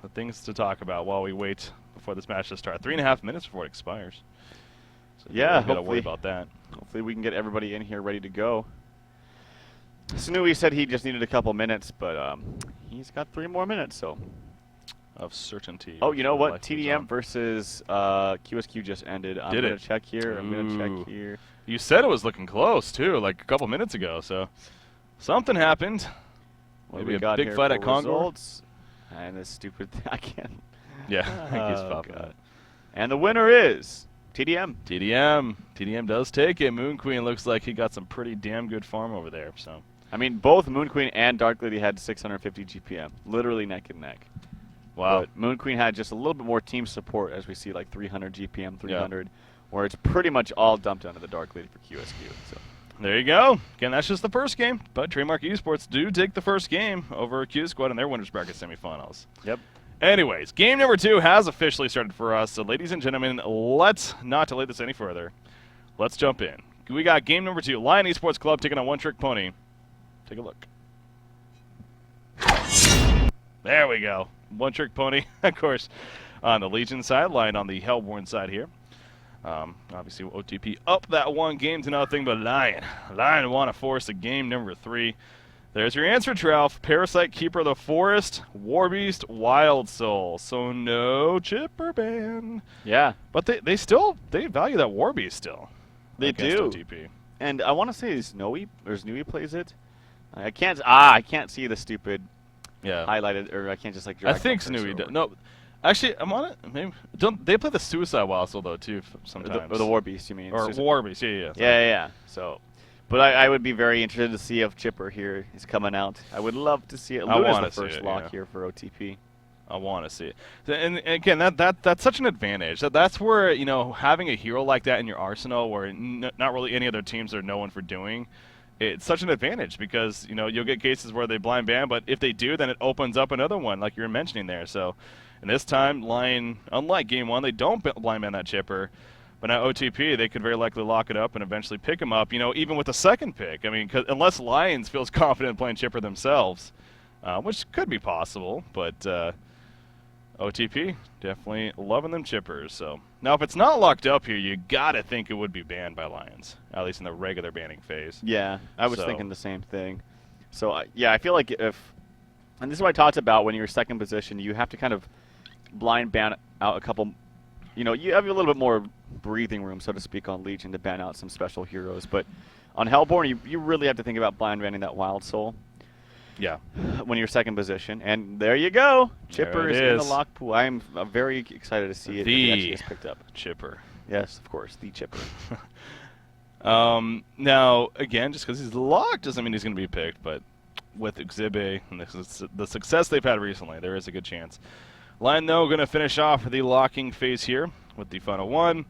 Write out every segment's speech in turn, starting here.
the things to talk about while we wait before this match to start. 3.5 minutes before it expires. So yeah, got to worry about that. Hopefully we can get everybody in here ready to go. Snooey said he just needed a couple minutes, but he's got 3 more minutes, so. Of certainty. Oh, you know what? TDM versus QSQ just ended. I'm going to check here. I'm going to check here. You said it was looking close, too, like a couple minutes ago, so something happened. Maybe a big fight at Congo. And this stupid thing, I can't. Yeah, he's popping up. And the winner is TDM. TDM does take it. Moon Queen looks like he got some pretty damn good farm over there. So, I mean, both Moon Queen and Dark Lady had 650 GPM, literally neck and neck. Wow. But Moon Queen had just a little bit more team support, as we see, like 300 GPM, 300, where it's pretty much all dumped onto the Dark Lady for QSQ. So. There you go. Again, that's just the first game, but Trademark Esports do take the first game over Q Squad in their winners bracket semifinals. Yep. Anyways, game number 2 has officially started for us. So, ladies and gentlemen, let's not delay this any further. Let's jump in. We got game number 2, Lion Esports Club taking on One Trick Pony. Take a look. There we go. One Trick Pony, of course, on the Legion side, Lion on the Hellborn side here. Obviously, OTP up that 1-0, but Lion want to force a game number 3. There's your answer, Tralf. Parasite, Keeper of the Forest, Warbeast, Wild Soul. So no Chipper ban. Yeah. But they value that Warbeast still. They do. OTP. And I want to say Snowy plays it. I can't see the stupid highlighted, or I can't just like drag. I think Snowy does. No. Actually, I'm on it. Maybe don't they play the Suicide Wild Soul though too sometimes? Or the Warbeast, you mean? Or Warbeast, yeah. Yeah. So, but I would be very interested to see if Chipper here is coming out. I would love to see it. Luna's the first lock here for OTP. I want to see it. And again, that's such an advantage. That's where, having a hero like that in your arsenal, where not really any other teams are known for doing. It's such an advantage because you'll get cases where they blind ban, but if they do, then it opens up another one, like you were mentioning there. So. And this time, Lion, unlike Game 1, they don't blind ban that Chipper. But now OTP, they could very likely lock it up and eventually pick him up, even with the second pick. I mean, unless Lions feels confident playing Chipper themselves, which could be possible. But OTP, definitely loving them Chippers. So now if it's not locked up here, you got to think it would be banned by Lions, at least in the regular banning phase. Yeah, I was thinking the same thing. So, I feel like and this is what I talked about when you're second position, you have to kind of blind ban out a couple, you have a little bit more breathing room, so to speak, on Legion to ban out some special heroes. But on Hellborn, you really have to think about blind banning that Wild Soul. Yeah. When you're second position. And there you go. Chipper is in the lock pool. I'm very excited to see it if it actually gets picked up. Chipper. Yes, of course, the Chipper. Now, again, just because he's locked doesn't mean he's going to be picked, but with Exhibit and the success they've had recently, there is a good chance. Lion, though, going to finish off the locking phase here with the final one.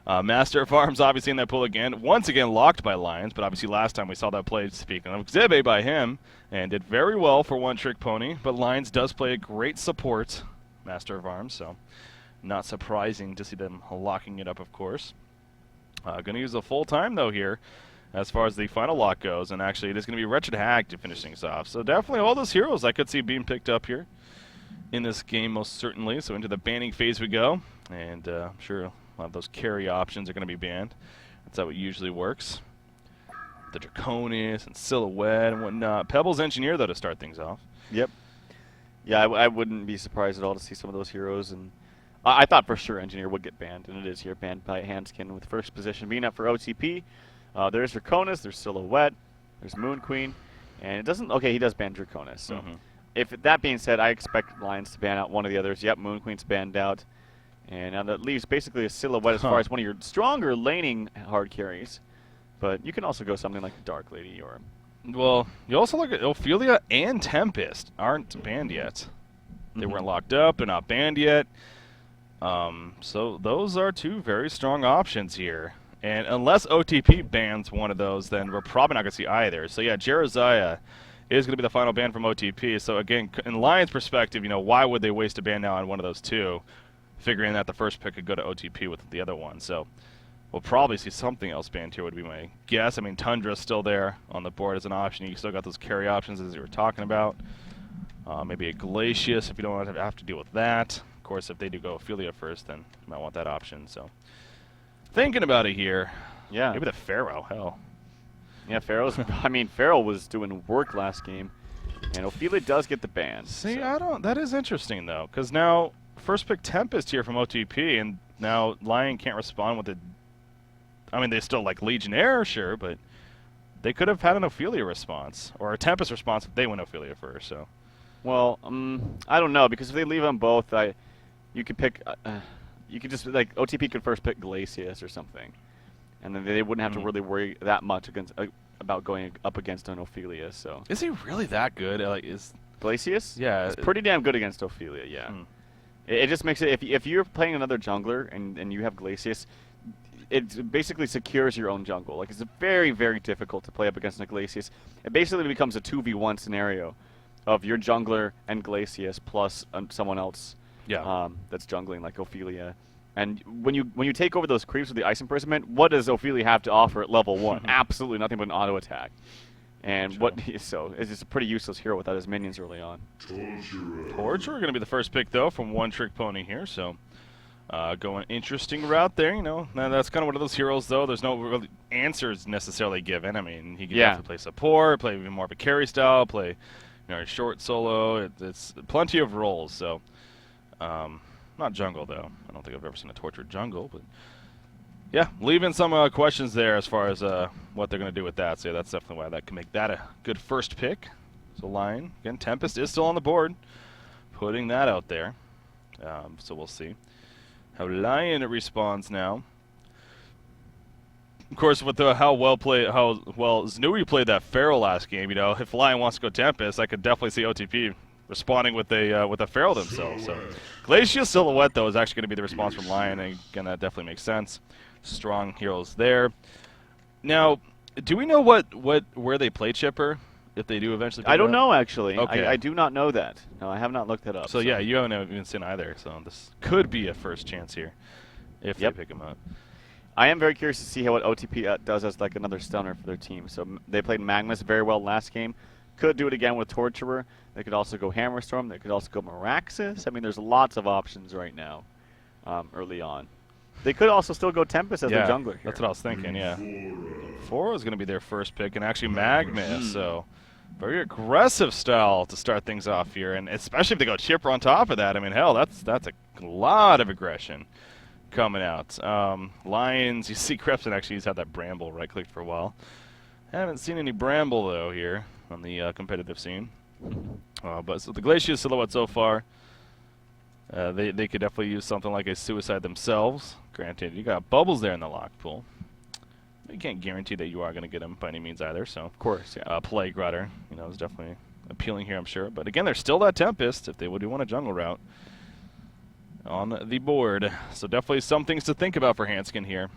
Master of Arms, obviously, in that pool again. Once again, locked by Lions, but obviously last time we saw that play, speaking of Exhibit, by him, and did very well for One Trick Pony. But Lions does play a great support Master of Arms, so not surprising to see them locking it up, of course. Going to use the full time, though, here, as far as the final lock goes. And actually, it is going to be Wretched Hag to finish things off. So definitely all those heroes I could see being picked up here in this game, most certainly. So into the banning phase we go. And I'm sure a lot of those carry options are going to be banned. That's how it usually works. The Draconis and Silhouette and whatnot. Pebbles Engineer, though, to start things off. Yep. Yeah, I wouldn't be surprised at all to see some of those heroes. And I thought for sure Engineer would get banned, and it is here, banned by Handskin with first position being up for OTP. There's Draconis, there's Silhouette, there's Moon Queen, and it doesn't. Okay, he does ban Draconis. So, if that being said, I expect Lions to ban out one of the others. Yep, Moon Queen's banned out, and now that leaves basically a Silhouette as far as one of your stronger laning hard carries. But you can also go something like Dark Lady or. Well, you also look at Ophelia and Tempest aren't banned yet. They weren't locked up. They're not banned yet. So those are two very strong options here. And unless OTP bans one of those, then we're probably not going to see either. So, yeah, Jerizaiah is going to be the final ban from OTP. So, again, in Lions' perspective, why would they waste a ban now on one of those two, figuring that the first pick could go to OTP with the other one. So, we'll probably see something else banned here would be my guess. I mean, Tundra's still there on the board as an option. You still got those carry options as you were talking about. Maybe a Glacius if you don't want to have to deal with that. Of course, if they do go Ophelia first, then you might want that option. So, thinking about it here. Yeah. Maybe the Pharaoh, hell. Yeah, Pharaoh's. I mean, Pharaoh was doing work last game, and Ophelia does get the ban. See, so. I don't. That is interesting though, because now first pick Tempest here from OTP, and now Lion can't respond with it. I mean, they still like Legionnaire, sure, but they could have had an Ophelia response or a Tempest response if they went Ophelia first. So. Well, I don't know, because if they leave them both, you could pick. You could just like OTP could first pick Glacius or something, and then they wouldn't have to really worry that much about going up against an Ophelia. So Is he really that good? Like, is Glacius? Yeah, it's pretty damn good against Ophelia. Yeah, it just makes it if you're playing another jungler and you have Glacius, it basically secures your own jungle. Like, it's very, very difficult to play up against a Glacius. It basically becomes a 2v1 scenario of your jungler and Glacius plus someone else that's jungling, like Ophelia. And when you take over those creeps with the Ice Imprisonment, what does Ophelia have to offer at level 1? Absolutely nothing but an auto attack. And so it's just a pretty useless hero without his minions early on. Torture going to be the first pick though from One Trick Pony here, so going interesting route there. You know, now that's kind of one of those heroes though. There's no really answers necessarily given. I mean, he can definitely play support, play even more of a carry style, play short solo. It's plenty of roles. So not jungle though. I don't think I've ever seen a tortured jungle, but yeah, leaving some questions there as far as what they're going to do with that. So yeah, that's definitely why that can make that a good first pick. So Lion, again, Tempest is still on the board, putting that out there. So we'll see how Lion responds now. Of course, with how well Znui played that Pharaoh last game, if Lion wants to go Tempest, I could definitely see OTP responding with a Pharaoh themselves. So Glacius Silhouette though is actually going to be the response from Lion, and again that definitely makes sense. Strong heroes there. Now, do we know where they play Chipper? If they do eventually, I don't know actually. Okay. I do not know that. No, I have not looked that up. So yeah, you haven't even seen either. So this could be a first chance here if they pick him up. I am very curious to see what OTP does as like another stunner for their team. So they played Magnus very well last game. Could do it again with Torturer. They could also go Hammerstorm. They could also go Meraxis. I mean, there's lots of options right now early on. They could also still go Tempest as their jungler here. That's what I was thinking, yeah. Phora is going to be their first pick, and actually Magnus, so very aggressive style to start things off here, and especially if they go Chipper on top of that. I mean, hell, that's a lot of aggression coming out. Lions, you see Crepson actually he's had that Bramble right-clicked for a while. Haven't seen any Bramble, though, here on the competitive scene. But so the Glacius Silhouette so far, they could definitely use something like a Suicide themselves. Granted, you got Bubbles there in the lock pool. You can't guarantee that you are going to get them by any means either. So of course, yeah. Plague Rider, is definitely appealing here, I'm sure. But again, there's still that Tempest if they do want a jungle route on the board. So definitely some things to think about for Hanskin here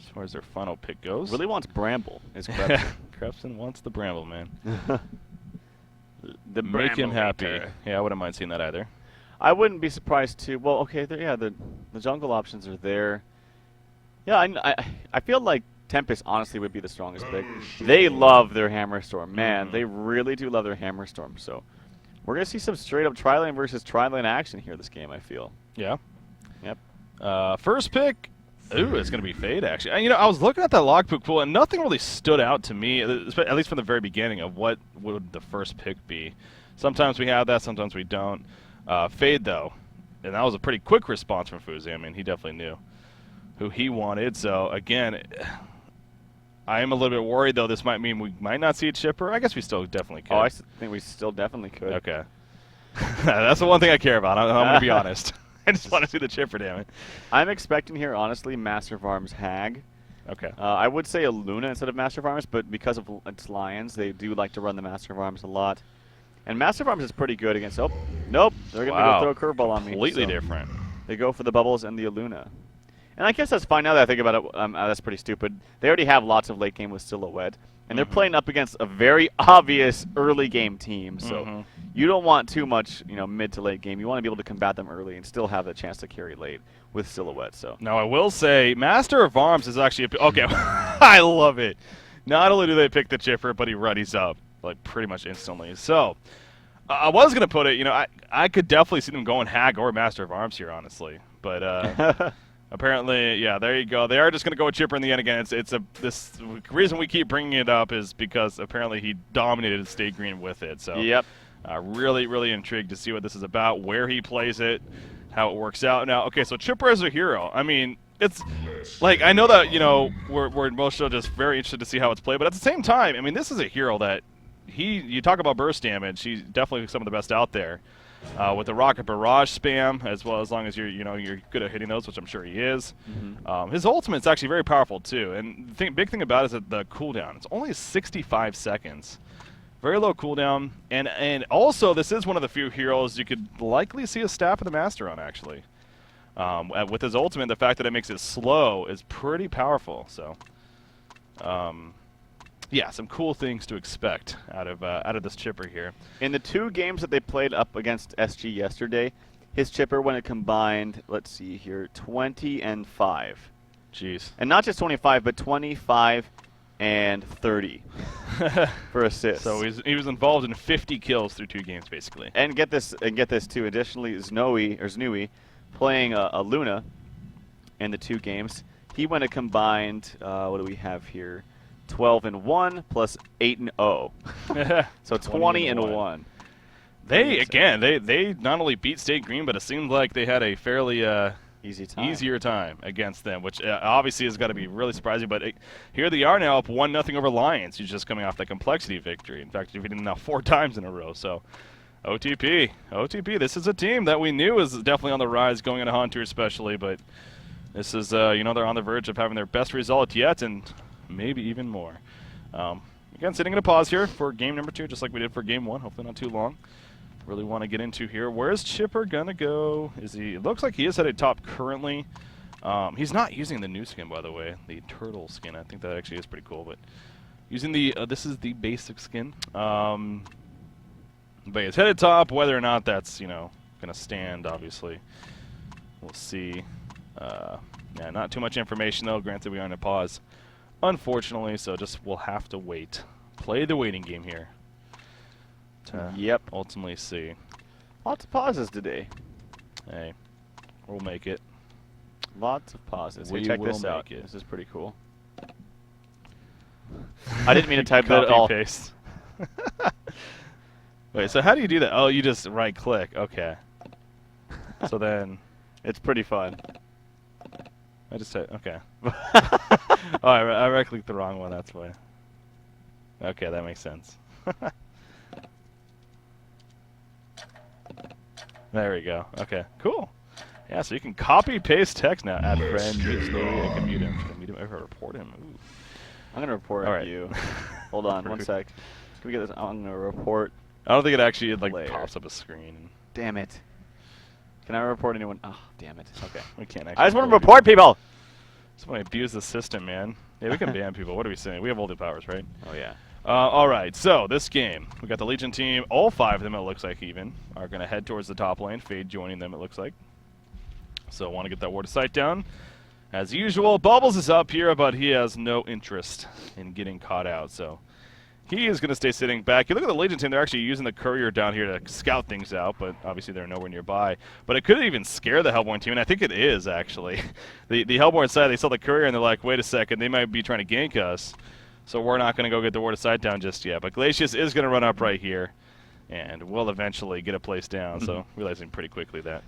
as far as their final pick goes. Really wants Bramble. Is Crepson. Crepson wants the Bramble, man. Make him happy. Yeah, I wouldn't mind seeing that either. I wouldn't be surprised too. Well, okay, the jungle options are there. Yeah, I feel like Tempest honestly would be the strongest pick. They love their Hammerstorm. Man, they really do love their Hammerstorm. So we're going to see some straight-up tri-lane versus tri-lane action here this game, I feel. Yeah. Yep. First pick, ooh, it's going to be Fade, actually. I was looking at that logbook pool, and nothing really stood out to me, at least from the very beginning, of what would the first pick be. Sometimes we have that, sometimes we don't. Fade, though, and that was a pretty quick response from Fuzi. I mean, he definitely knew who he wanted. So, again, I am a little bit worried, though. This might mean we might not see a Chipper. I guess we still definitely could. Oh, I think we still definitely could. Okay. That's the one thing I care about. I'm going to be honest. I just want to see the Chipper, damn it. I'm expecting here, honestly, Master of Arms Hag. Okay. I would say a Luna instead of Master of Arms, but because of its Lions, they do like to run the Master of Arms a lot. And Master of Arms is pretty good against... Oh, nope. They're going to go throw a curveball on me. Completely different. They go for the Bubbles and the Aluna. And I guess that's fine now that I think about it. That's pretty stupid. They already have lots of late game with Silhouette. And they're playing up against a very obvious early game team. So you don't want too much mid to late game. You want to be able to combat them early and still have the chance to carry late with Silhouette. So now I will say Master of Arms is actually... Okay, I love it. Not only do they pick the Chipper, but he readies up like pretty much instantly. So I was going to put it, you know, I could definitely see them going Hag or Master of Arms here, honestly. But apparently, yeah, there you go. They are just going to go with Chipper in the end again. This reason we keep bringing it up is because apparently he dominated State Green with it. So Yep. really, really intrigued to see what this is about, where he plays it, how it works out. Now, okay, so Chipper as a hero. I mean, it's like, I know that, you know, we're most still just very interested to see how it's played, but at the same time, I mean, this is a hero that you talk about burst damage, he's definitely some of the best out there. With the rocket barrage spam, as well, as long as you're good at hitting those, which I'm sure he is. Mm-hmm. His ultimate's actually very powerful too, and the big thing about it is that the cooldown. It's only 65 seconds, very low cooldown, and also this is one of the few heroes you could likely see a staff of the master on actually. With his ultimate, the fact that it makes it slow is pretty powerful. So, yeah, some cool things to expect out of this Chipper here. In the 2 games that they played up against SG yesterday, his Chipper, when it combined, let's see here, 20 and 5. Jeez. And not just 25, but 25 and 30 for assists. So he was involved in 50 kills through 2 games, basically. And get this too. Additionally, Znui playing a Luna in the 2 games. He went a combined. What do we have here? 12 and 1 plus 8 and 0. So 20 and 1. They not only beat State Green, but it seemed like they had a fairly easier time against them, which obviously has got to be really surprising. But here they are now up 1-0 over Lions, who's just coming off that complexity victory. In fact, defeating them now 4 times in a row. So OTP, this is a team that we knew was definitely on the rise going into HoN Tour especially, but this is, they're on the verge of having their best result yet, and maybe even more. Again, sitting in a pause here for game number 2, just like we did for game 1. Hopefully not too long. Really want to get into here. Where's Chipper gonna go? It looks like he is headed top currently. He's not using the new skin, by the way, the turtle skin. I think that actually is pretty cool, but using the this is the basic skin. But he's headed top. Whether or not that's gonna stand, obviously, we'll see. Yeah, not too much information though. Granted, we are in a pause, unfortunately, so we'll have to wait. Play the waiting game here. Yep. Ultimately see. Lots of pauses today. Hey, we'll make it. Lots of pauses. We hey, check will this out. make it. This is pretty cool. I didn't mean to type that at all. Paste. Wait, so how do you do that? Oh, you just right click. Okay. So then It's pretty fun. I just said okay. Oh, I right clicked the wrong one. That's why. Okay, that makes sense. There we go. Okay, cool. Yeah, so you can copy paste text now. Add friend, mute story. I can mute him. Should I mute him? Ever report him? Ooh. I'm gonna report All right. you. Hold on, one sec. Can we get this? I'm gonna report. I don't think it actually Player. pops up a screen. Damn it. Can I report anyone? Oh, damn it. Okay. We can't actually. I just want to report people. Somebody abuse the system, man. Yeah, we can ban people. What are we saying? We have all the powers, right? Oh yeah. All right, so this game, we got the Legion team. All 5 of them, it looks like, even are going to head towards the top lane. Fade joining them, it looks like. So want to get that ward of sight down. As usual, Bubbles is up here, but he has no interest in getting caught out. So he is going to stay sitting back. You look at the Legion team, they're actually using the courier down here to scout things out, but obviously they're nowhere nearby. But it could even scare the Hellborn team, and I think it is, actually. The Hellborn side, they saw the courier, and they're like, wait a second, they might be trying to gank us. So we're not going to go get the ward of sight down just yet. But Glacius is going to run up right here, and we'll eventually get a place down. So realizing pretty quickly that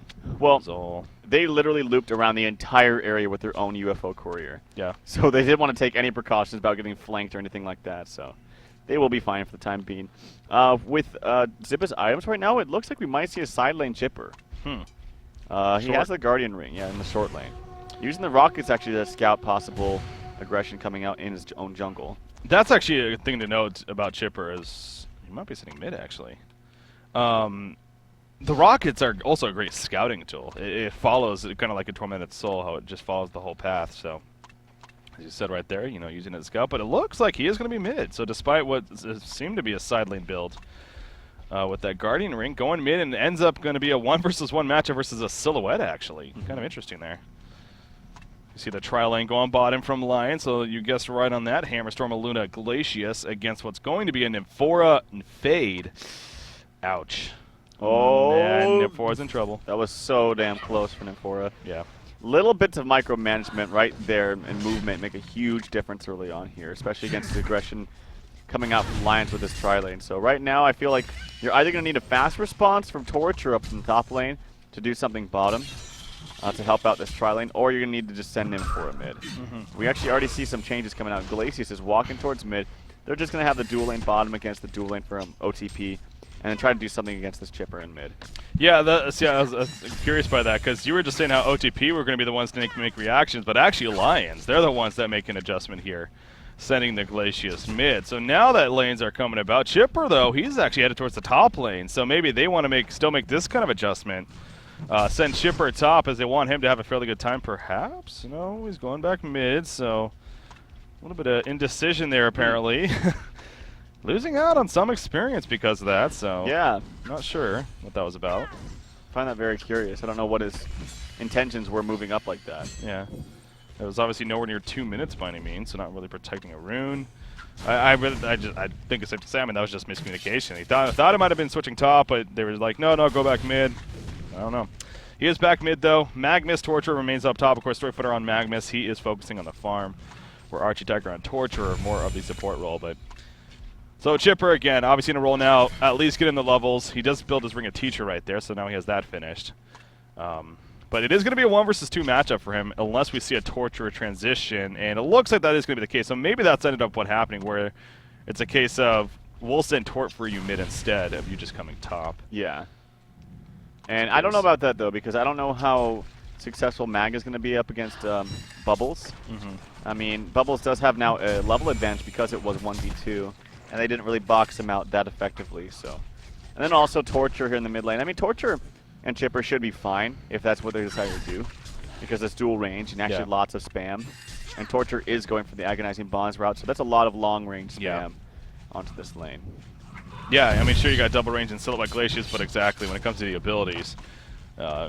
they literally looped around the entire area with their own UFO courier. Yeah. So they didn't want to take any precautions about getting flanked or anything like that. So they will be fine for the time being. With Zippa's items right now, it looks like we might see a side lane Chipper. He has the Guardian Ring, in the short lane. Using the rockets actually to scout possible aggression coming out in his own jungle. That's actually a thing to note about Chipper is he might be sitting mid, actually. The rockets are also a great scouting tool. It follows kind of like a Tormented Soul, how it just follows the whole path. So, as you said right there, using it as scout. But it looks like he is going to be mid. So despite what seemed to be a side lane build, with that Guardian Ring going mid and ends up going to be a 1-1 matchup versus a Silhouette, actually. Kind of interesting there. You see the tri lane going bottom from Lion, so you guessed right on that. Hammerstorm, Luna, Glacius against what's going to be an Amphora and Fade. Ouch. Oh, And Nymphora's in trouble. that was so damn close for Nymphora. Yeah. Little bits of micromanagement right there and movement make a huge difference early on here, especially against the aggression coming out from Lions with this tri-lane. So right now I feel like you're either going to need a fast response from Torture up in the top lane to do something bottom to help out this tri-lane, or you're going to need to just send Nymphora mid. We actually already see some changes coming out. Glacius is walking towards mid. They're just going to have the dual lane bottom against the dual lane from OTP, and then try to do something against this chipper in mid. Yeah, I was curious by that, because you were just saying how OTP were going to be the ones to make reactions, but actually Lions, they're the ones that make an adjustment here, sending the Glacius mid. So now that lanes are coming about, Chipper, though, he's actually headed towards the top lane, so maybe they want to still make this kind of adjustment. Send Chipper top as they want him to have a fairly good time, perhaps? No, he's going back mid, so a little bit of indecision there, apparently. Losing out on some experience because of that, so Yeah. not sure what that was about. I find that very curious. I don't know what his intentions were moving up like that. Yeah. It was obviously nowhere near 2 minutes by any means, so not really protecting a rune. I think it's safe to say, I mean, that was just miscommunication. He thought it might have been switching top, but they were like, no, go back mid. I don't know. He is back mid, though. Magnus Torture remains up top. Of course, Storyfooter on Magnus. He is focusing on the farm, where Archie Tiger on Torture are more of the support role, but... So Chipper, again, obviously in a role now, at least get in the levels. He does build his Ring of Teacher right there, so now he has that finished. But it is going to be a 1 versus 2 matchup for him, unless we see a Torture transition, and it looks like that is going to be the case. So maybe that's ended up what happening, where it's a case of, we'll send Tort for you mid instead of you just coming top. Yeah. And I don't know about that, though, because I don't know how successful Mag is going to be up against Bubbles. I mean, Bubbles does have now a level advantage because it was 1v2. And they didn't really box him out that effectively, so. And then also Torture here in the mid lane. I mean, Torture and Chipper should be fine if that's what they decide to do, because it's dual range and actually lots of spam. And Torture is going for the Agonizing Bonds route, so that's a lot of long range spam onto this lane. Yeah, I mean, sure, you got double range and Silhouette Glacius, but exactly when it comes to the abilities,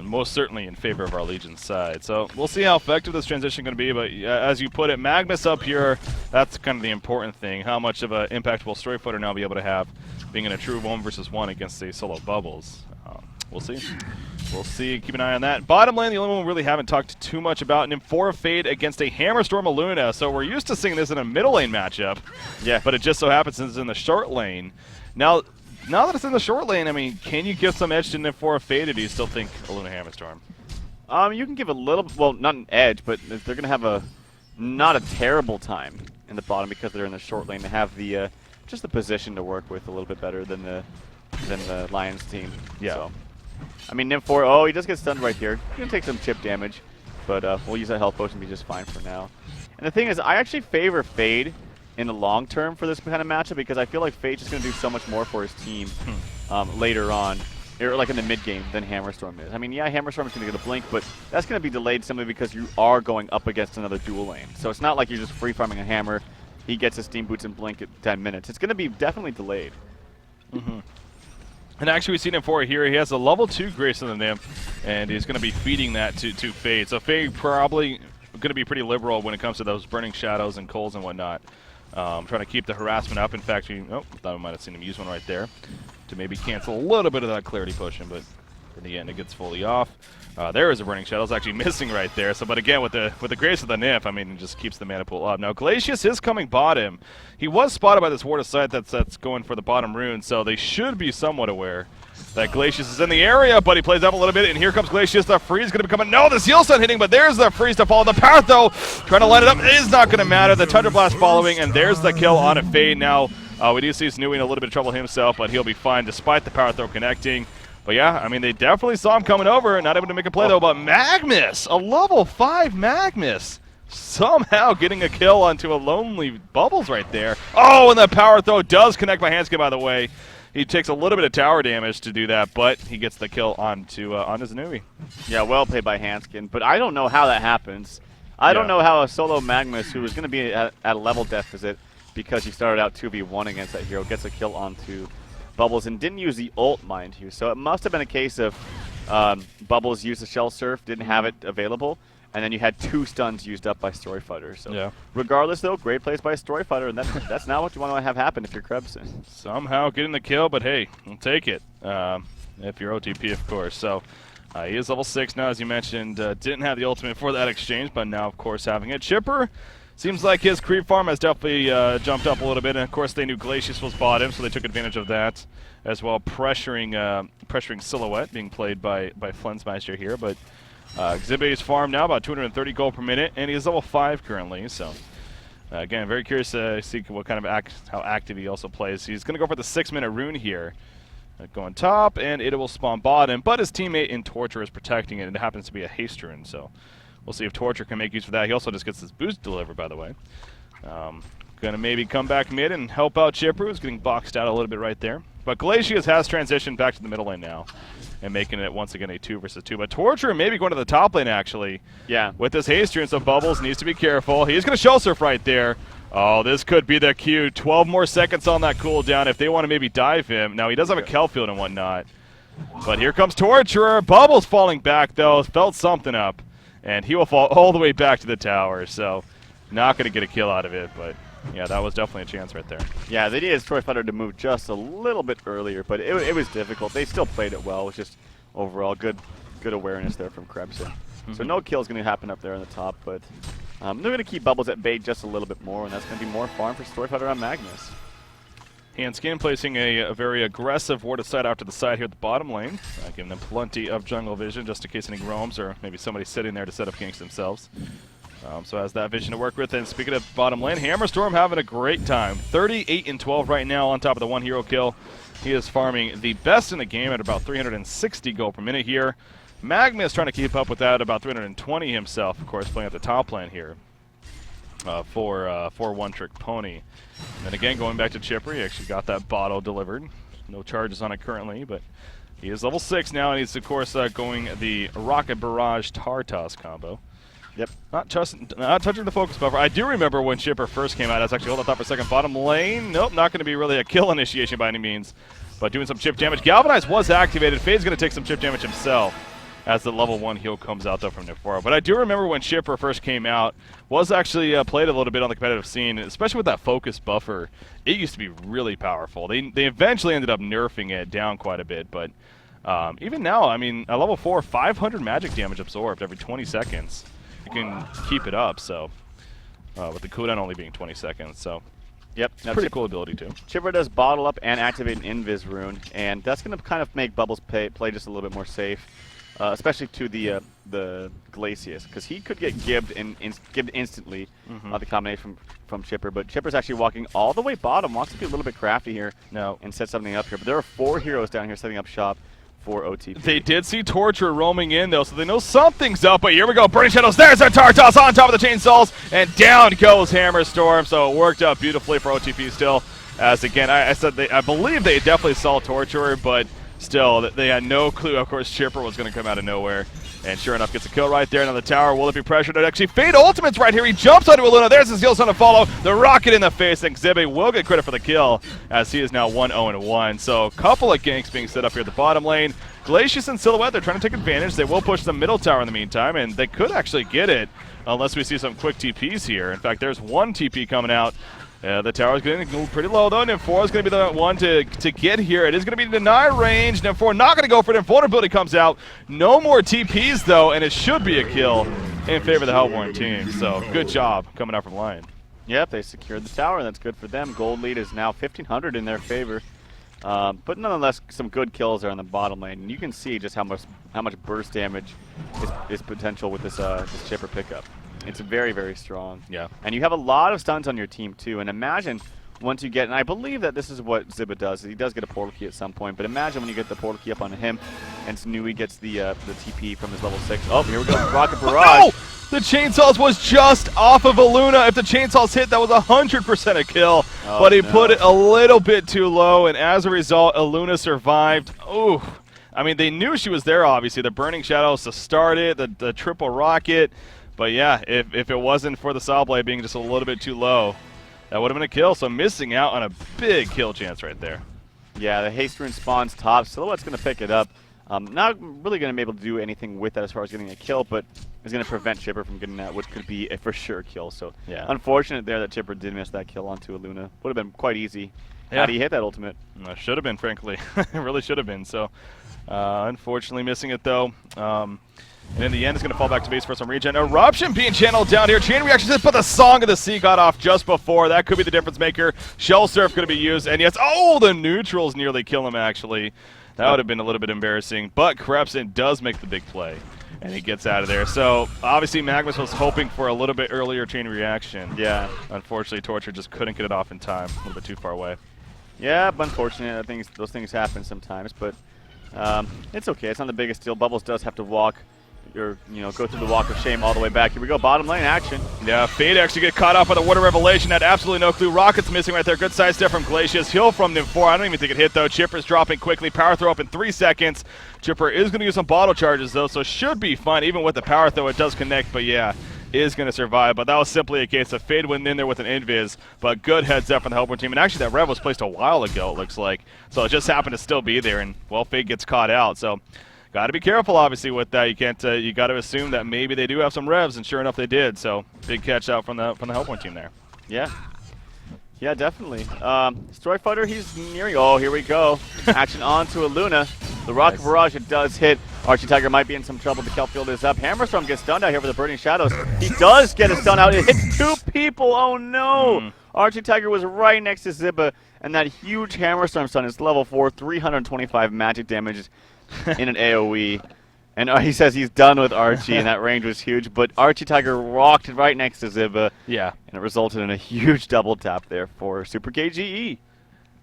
most certainly in favor of our Legion's side. So we'll see how effective this transition is going to be, but as you put it, Magnus up here, that's kind of the important thing. How much of an impact will Storyfooter now be able to have, being in a true 1 versus 1 against a solo Bubbles? We'll see. We'll see. Keep an eye on that. Bottom lane, the only one we really haven't talked too much about, Nymphora Fade against a Hammerstorm Aluna. So we're used to seeing this in a middle lane matchup. Yeah. But it just so happens it's in the short lane. Now that it's in the short lane, I mean, can you give some edge to Nymphora Fade, or do you still think Aluna Hammerstorm? You can give a little, well, not an edge, but they're going to have not a terrible time in the bottom because they're in the short lane. They have the just the position to work with a little bit better than the Lions team. Yeah. So. I mean, Nymphora, he does get stunned right here. He's going to take some chip damage, but we'll use that health potion to be just fine for now. And the thing is, I actually favor Fade in the long term for this kind of matchup because I feel like Fade's just going to do so much more for his team later on, or like in the mid game, than Hammerstorm is. I mean, yeah, Hammerstorm is going to get a blink, but that's going to be delayed simply because you are going up against another dual lane. So it's not like you're just free farming a hammer. He gets his steam boots and blink at 10 minutes. It's going to be definitely delayed. And actually, we've seen him for here. He has a level 2 Grace on the Nymph, and he's going to be feeding that to Fade. So Fade probably going to be pretty liberal when it comes to those burning shadows and coals and whatnot. Trying to keep the harassment up. In fact, thought we might have seen him use one right there to maybe cancel a little bit of that clarity potion, but in the end, it gets fully off. There is a burning shadow. It's actually missing right there. So, but again, with the grace of the Nymph, I mean, it just keeps the mana pool up. Now, Glacius is coming bottom. He was spotted by this Ward of Sight that's going for the bottom rune, so they should be somewhat aware that Glacius is in the area, but he plays up a little bit, and here comes Glacius. The freeze is going to be coming. No, the Zeal Stun hitting, but there's the freeze to follow. The Path, though, trying to line it up is not going to matter. The Tundra Blast following, and there's the kill on a Fade. Now, we do see Snooey in a little bit of trouble himself, but he'll be fine despite the Power Throw connecting. But yeah, I mean, they definitely saw him coming over, not able to make a play, though. But Magnus, a level 5 Magnus, somehow getting a kill onto a lonely Bubbles right there. Oh, and the Power Throw does connect by Hanskin, by the way. He takes a little bit of tower damage to do that, but he gets the kill onto Zanui. Yeah, well played by Hanskin, but I don't know how that happens. I don't know how a solo Magnus, who is going to be at a level deficit because he started out 2v1 against that hero, gets a kill onto Bubbles and didn't use the ult, mind you. So it must have been a case of Bubbles used the Shell Surf, didn't have it available, and then you had 2 stuns used up by Storyfighter. So regardless, though, great plays by Storyfighter, and that's not what you want to have happen if you're Krebson. Somehow getting the kill, but hey, we'll take it. if you're OTP, of course. So he is level 6 now, as you mentioned. Didn't have the ultimate for that exchange, but now, of course, having it. Chipper seems like his creep farm has definitely jumped up a little bit, and of course they knew Glacius was bottom, so they took advantage of that as well, pressuring Silhouette, being played by Flensmeister here. But Xibe's farm now about 230 gold per minute, and he is level 5 currently, so again, very curious to see what kind of how active he also plays. He's going to go for the 6-minute rune here. Going top, and it will spawn bottom, but his teammate in Torture is protecting it, and it happens to be a haste rune, so we'll see if Torture can make use of that. He also just gets his boost delivered, by the way. Gonna maybe come back mid and help out Chipper, who's getting boxed out a little bit right there. But Glacius has transitioned back to the middle lane now, and making it once again a 2 versus 2. But Torture maybe going to the top lane, actually. Yeah. With this haste rune, so Bubbles needs to be careful. He's gonna shell surf right there. Oh, this could be the cue. 12 more seconds on that cooldown if they want to maybe dive him. Now, he does have a Kel field and whatnot. But here comes Torturer. Bubbles falling back, though. Felt something up. And he will fall all the way back to the tower. So, not going to get a kill out of it. But, yeah, that was definitely a chance right there. Yeah, they needed Story Fighter to move just a little bit earlier. But it was difficult. They still played it well. It was just overall good awareness there from Krebs. So no kill is going to happen up there on the top. But they're going to keep Bubbles at bay just a little bit more, and that's going to be more farm for Story Fighter on Magnus. HoN placing a very aggressive ward of sight out to the side here at the bottom lane, giving them plenty of jungle vision just in case any roams or maybe somebody sitting there to set up ganks themselves. So has that vision to work with. And speaking of bottom lane, Hammerstorm having a great time. 38 and 12 right now on top of the 1 hero kill. He is farming the best in the game at about 360 gold per minute here. Magma is trying to keep up with that, about 320 himself, of course, playing at the top lane here for One Trick Pony. And again, going back to Chipper, he actually got that bottle delivered. No charges on it currently, but he is level 6 now, and he's, of course, going the Rocket Barrage Tartos combo. Yep. Not touching the focus buffer. I do remember when Chipper first came out. I was actually holding thought for a second. Bottom lane. Nope, not going to be really a kill initiation by any means, but doing some chip damage. Galvanize was activated. Fade's going to take some chip damage himself as the level 1 heal comes out, though, from Nefora. But I do remember when Chipper first came out, was actually played a little bit on the competitive scene, especially with that focus buffer. It used to be really powerful. They eventually ended up nerfing it down quite a bit, but even now, I mean, at level 4, 500 magic damage absorbed every 20 seconds. You can keep it up, so with the cooldown only being 20 seconds, so yep, it's a pretty cool ability too. Chipper does bottle up and activate an Invis rune, and that's going to kind of make Bubbles play just a little bit more safe. Especially to the Glacius, because he could get gibbed instantly the combination from Chipper. But Chipper's actually walking all the way bottom, wants to be a little bit crafty here and set something up here. But there are 4 heroes down here setting up shop for OTP. They did see Torture roaming in, though, so they know something's up. But here we go, Burning Shadows. There's their Tartos on top of the chainsaws, and down goes Hammerstorm. So it worked out beautifully for OTP still. As again, I said I believe they definitely saw Torturer, but still, they had no clue. Of course, Chipper was going to come out of nowhere. And sure enough, gets a kill right there. Now the tower, will it be pressured? It actually, Fade Ultimate's right here. He jumps onto Aluna. There's his heal son to follow. The rocket in the face. And Xibe will get credit for the kill, as he is now 1-0-1. So a couple of ganks being set up here at the bottom lane. Glacius and Silhouette, they're trying to take advantage. They will push the middle tower in the meantime, and they could actually get it unless we see some quick TPs here. In fact, there's one TP coming out. The tower's getting pretty low, though. Nymphora is going to be the one to get here. It is going to be deny range. Nymphora not going to go for it. Invulnerability comes out. No more TPs, though, and it should be a kill in favor of the Hellborn team. So good job coming out from Lion. Yep, they secured the tower, and that's good for them. Gold lead is now 1,500 in their favor. But nonetheless, some good kills there on the bottom lane. And you can see just how much burst damage is potential with this Chipper pickup. It's very, very strong. Yeah. And you have a lot of stuns on your team, too. And imagine once you get, and I believe that this is what Xibe does. He does get a portal key at some point. But imagine when you get the portal key up on him, and Snooey gets the TP from his level 6. Oh, here we go. Rocket Barrage. No! The chainsaws was just off of Aluna. If the chainsaws hit, that was 100% a kill. Oh, but he put it a little bit too low, and as a result, Aluna survived. Ooh. I mean, they knew she was there, obviously. The Burning Shadows to start it, the triple rocket. But yeah, if it wasn't for the Saw Blade being just a little bit too low, that would have been a kill. So missing out on a big kill chance right there. Yeah, the haste rune spawns top. Silhouette's going to pick it up. Not really going to be able to do anything with that as far as getting a kill, but is going to prevent Chipper from getting that, which could be a for sure kill. So yeah, unfortunate there that Chipper did miss that kill onto Aluna. Would have been quite easy had he hit that ultimate. Should have been, frankly. It really should have been. So, unfortunately, missing it though. And in the end, it's going to fall back to base for some regen. Eruption being channeled down here. Chain reaction, but the Song of the Sea got off just before. That could be the difference maker. Shell Surf going to be used. And yes, oh, the neutrals nearly kill him, actually. That would have been a little bit embarrassing. But Krepson does make the big play. And he gets out of there. So, obviously, Magnus was hoping for a little bit earlier chain reaction. Yeah. Unfortunately, Torture just couldn't get it off in time. A little bit too far away. Yeah, but unfortunate. I think those things happen sometimes. But it's okay. It's not the biggest deal. Bubbles does have to walk. Or, go through the walk of shame all the way back. Here we go, bottom lane action. Yeah, Fade actually get caught up by the Water Revelation. Had absolutely no clue. Rocket's missing right there. Good side step from Glacius. Heal from Nymph4. I don't even think it hit, though. Chipper's dropping quickly. Power throw up in 3 seconds. Chipper is going to use some bottle charges, though, so should be fine. Even with the power throw, it does connect, but yeah, is going to survive. But that was simply a case of Fade went in there with an invis, but good heads up from the Helper team. And actually, that Rev was placed a while ago, it looks like. So it just happened to still be there, and, well, Fade gets caught out. So got to be careful, obviously, with that. You can't. You got to assume that maybe they do have some revs, and sure enough, they did. So big catch out from the Hellpoint team there. Yeah. Yeah, definitely. Story Fighter, he's nearing. Oh, here we go. Action on to a Luna. The Rocket Barrage, it does hit. Archie Tiger might be in some trouble. The Kelpfield is up. Hammerstorm gets stunned out here for the Burning Shadows. He does get a stun out. It hits 2 people. Oh, no. Archie Tiger was right next to Zibba, and that huge Hammerstorm stun is level 4, 325 magic damage in an AoE. And he says he's done with Archie, and that range was huge. But Archie Tiger rocked right next to Zibba. Yeah. And it resulted in a huge double tap there for Super KGE.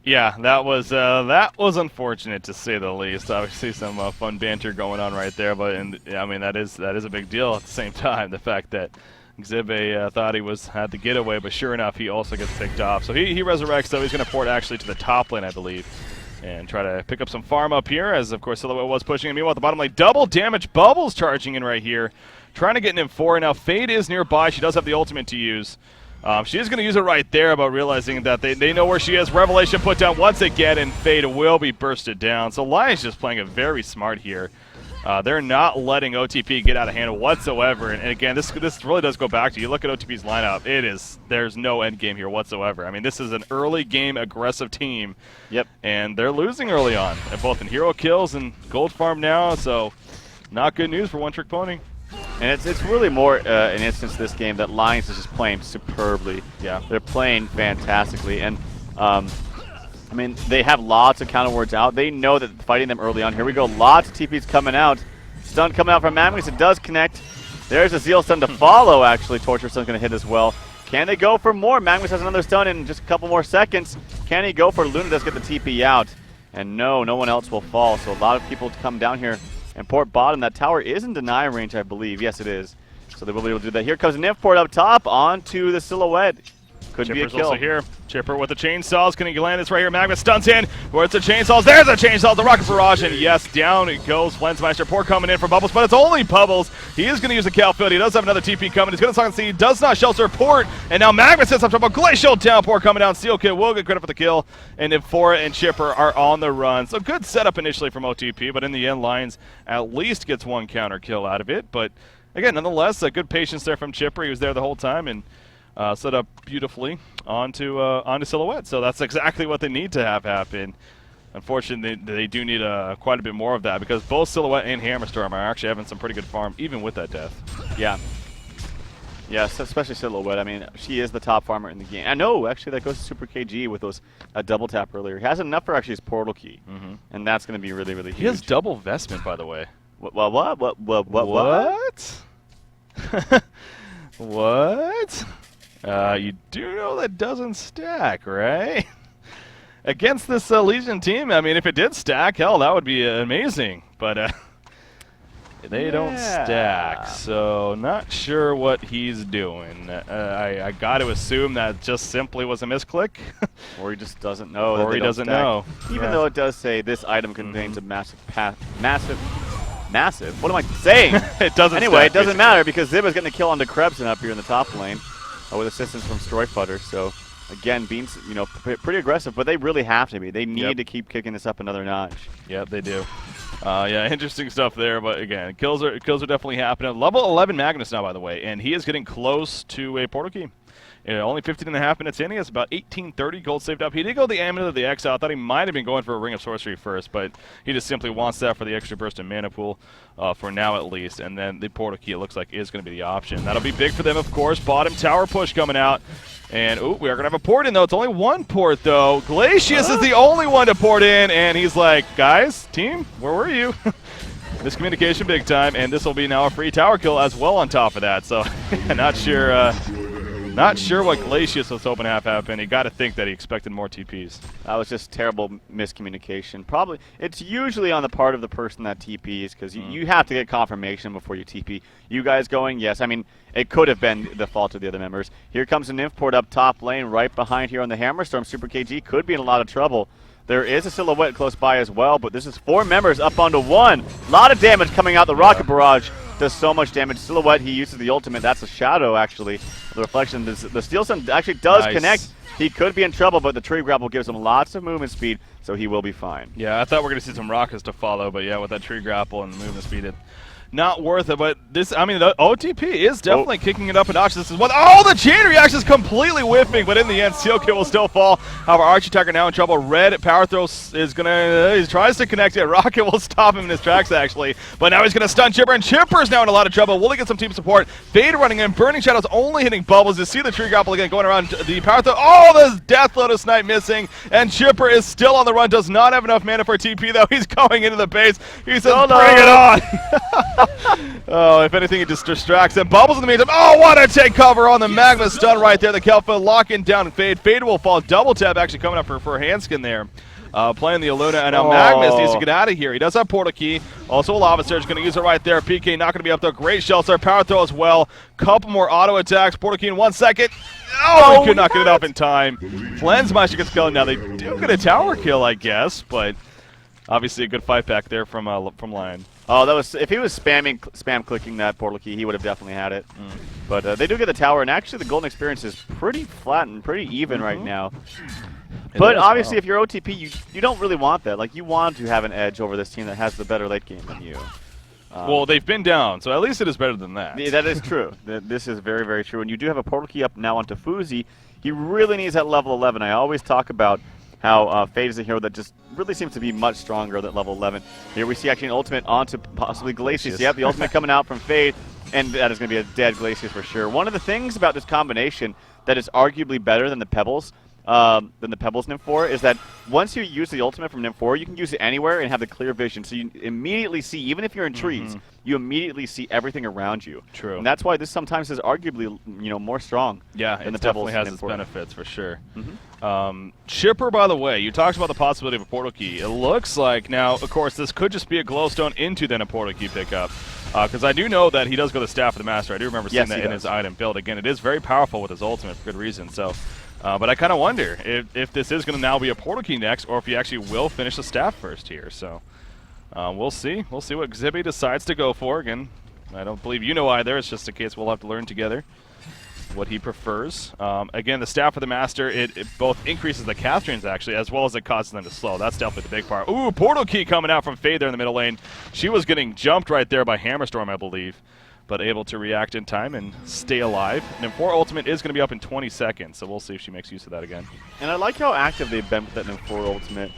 Yeah, that was unfortunate to say the least. Obviously, some fun banter going on right there, but I mean that is a big deal at the same time. The fact that Xibbe thought he had the getaway, but sure enough, he also gets picked off. So he resurrects, though. He's going to port actually to the top lane, I believe, and try to pick up some farm up here, as of course Silhouette was pushing. And meanwhile, at the bottom lane, double damage. Bubbles charging in right here, trying to get in 4. Now Fade is nearby. She does have the ultimate to use. She is going to use it right there, but realizing that they know where she is. Revelation put down once again, and Fade will be bursted down. So Lion's just playing it very smart here. They're not letting OTP get out of hand whatsoever. And again, this really does go back to, you look at OTP's lineup, there's no end game here whatsoever. I mean, this is an early game aggressive team. Yep. And they're losing early on, both in hero kills and gold farm now. So not good news for One Trick Pony. And it's really more an instance of this game that Lions is just playing superbly. Yeah, they're playing fantastically, and I mean they have lots of counter wards out. They know that fighting them early on. Here we go, lots of TPs coming out. Stun coming out from Magnus. It does connect. There's a Zeal stun to follow. Actually, Torture Stun's going to hit as well. Can they go for more? Magnus has another stun in just a couple more seconds. Can he go for Luna? Does get the TP out, and no one else will fall. So a lot of people come down here. And port bottom, that tower is in deny range, I believe. Yes, it is. So they will be able to do that. Here comes Nymph port up top onto the Silhouette. Could be a kill. Also here. Chipper with the chainsaws. Can he land this right here? Magnus stuns in. Where's the chainsaws? There's the chainsaws. The Rocket Barrage. And yes, down it goes. Flensmeister. Port coming in for Bubbles, but it's only Bubbles. He is going to use the Calfield. He does have another TP coming. He's going to suck and see. He does not shelter Port. And now Magnus hits up trouble. Glacial downpour coming down. Steel Kid will get credit for the kill. And then Fora and Chipper are on the run. So good setup initially from OTP, but in the end, Lions at least gets 1 counter kill out of it. But again, nonetheless, a good patience there from Chipper. He was there the whole time and set up beautifully onto Silhouette. So that's exactly what they need to have happen. Unfortunately, they do need quite a bit more of that, because both Silhouette and Hammerstorm are actually having some pretty good farm, even with that death. Yeah. Yes, especially Silhouette. I mean, she is the top farmer in the game. I know, actually, that goes to Super KG with those double tap earlier. He has enough for actually his portal key, and that's going to be really, really huge. He has double vestment, by the way. What? What? You do know that doesn't stack, right? Against this Legion team, I mean, if it did stack, hell, that would be amazing. But they don't stack, so not sure what he's doing. I got to assume that just simply was a misclick. Or he just doesn't know. Or he doesn't know. Even though it does say this item contains a massive, what am I saying? It doesn't Anyway, stack, it doesn't matter, because Zibba's getting a kill onto Krebson up here in the top lane with assistance from Stroyfutter. So again, being pretty aggressive, but they really have to be. They need to keep kicking this up another notch. Yep, they do. Yeah, interesting stuff there, but again, kills are definitely happening. Level 11 Magnus now, by the way, and he is getting close to a portal key. Only 15.5 minutes in. He has about 1830 gold saved up. He did go the Amulet of the Exile. I thought he might have been going for a Ring of Sorcery first, but he just simply wants that for the extra burst in mana pool, for now at least. And then the Portal Key, it looks like, is going to be the option. That'll be big for them, of course. Bottom tower push coming out. And, ooh, we are going to have a port in, though. It's only one port, though. Glacius is the only one to port in, and he's like, guys, team, where were you? Miscommunication big time, and this will be now a free tower kill as well on top of that. So, not sure what Glacius was hoping to have happen. He got to think that he expected more TPs. That was just terrible miscommunication. Probably, it's usually on the part of the person that TPs, because you have to get confirmation before you TP. You guys going, yes. I mean, it could have been the fault of the other members. Here comes a Nymph port up top lane, right behind here on the Hammerstorm. Super KG could be in a lot of trouble. There is a Silhouette close by as well, but this is 4 members up onto 1. A lot of damage coming out. The Rocket Barrage does so much damage. Silhouette, he uses the ultimate. That's a shadow, actually. The reflection, the Steel Sun actually does connect. He could be in trouble, but the Tree Grapple gives him lots of movement speed, so he will be fine. Yeah, I thought we were going to see some rockets to follow, but yeah, with that Tree Grapple and the movement speed, not worth it. But this, I mean, the OTP is definitely kicking it up a notch. This is what, the chain reaction is completely whiffing, but in the end, Steel Kit will still fall. However, Archie Attacker now in trouble. Red Power Throw is gonna, he tries to connect it. Rocket will stop him in his tracks, actually, but now he's gonna stun Chipper, and Chipper's now in a lot of trouble. Will he get some team support? Fade running in, Burning Shadows only hitting Bubbles. You see the Tree Grapple again going around the Power Throw. The Death Lotus Knight missing, and Chipper is still on the run. Does not have enough mana for TP, though. He's going into the base. He says, bring it on! If anything, it just distracts him. Bubbles in the meantime. What a take cover on the Magma stun right there. The Kelpa locking down Fade. Fade will fall. Double tap actually coming up for Handskin there. Playing the Aluna, and now Magnus needs to get out of here. He does have Portal Key. Also a Lava Surge, going to use it right there. PK not going to be up there. Great Shelter. Power Throw as well. Couple more auto attacks. Portal Key in 1 second. He could not get it up in time. Cleanse Master gets killed. Now they do get a tower kill, I guess, but obviously a good fight back there from Lion. That was, if he was spam clicking that Portal Key, he would have definitely had it. But they do get the tower, and actually the Golden Experience is pretty flat and pretty even right now. But obviously, if you're OTP, you don't really want that. Like, you want to have an edge over this team that has the better late game than you. Well, they've been down, so at least it is better than that. That is true. This is very, very true. And you do have a Portal Key up now onto Fuzi. He really needs that level 11. I always talk about how Fade is a hero that just really seems to be much stronger at level 11. Here we see actually an ultimate onto possibly Glacius. Yep, the ultimate coming out from Fade, and that is going to be a dead Glacius for sure. One of the things about this combination that is arguably better than the Pebbles, Nymph 4, is that once you use the ultimate from Nymph 4, you can use it anywhere and have the clear vision. So you immediately see, even if you're in trees, you immediately see everything around you. True. And that's why this sometimes is arguably, more strong. Yeah, than it the definitely Pebbles has its Nymph 4. benefits for sure. Chipper, by the way, you talked about the possibility of a Portal Key. It looks like now, of course, this could just be a Glowstone into then a Portal Key pickup. Because I do know that he does go the Staff of the Master. I do remember seeing that in his item build. Again, it is very powerful with his ultimate for good reason. So, but I kind of wonder if this is going to now be a Portal Key next, or if he actually will finish the Staff first here. So, we'll see. We'll see what Xibby decides to go for. Again, I don't believe you know either. It's just a case we'll have to learn together what he prefers. Again, the Staff of the Master, it both increases the castrings, actually, as well as it causes them to slow. That's definitely the big part. Ooh, Portal Key coming out from Fade there in the middle lane. She was getting jumped right there by Hammerstorm, I believe, but able to react in time and stay alive. Nymph 4 ultimate is going to be up in 20 seconds, so we'll see if she makes use of that again. And I like how active they've been with that Nymph 4 ultimate.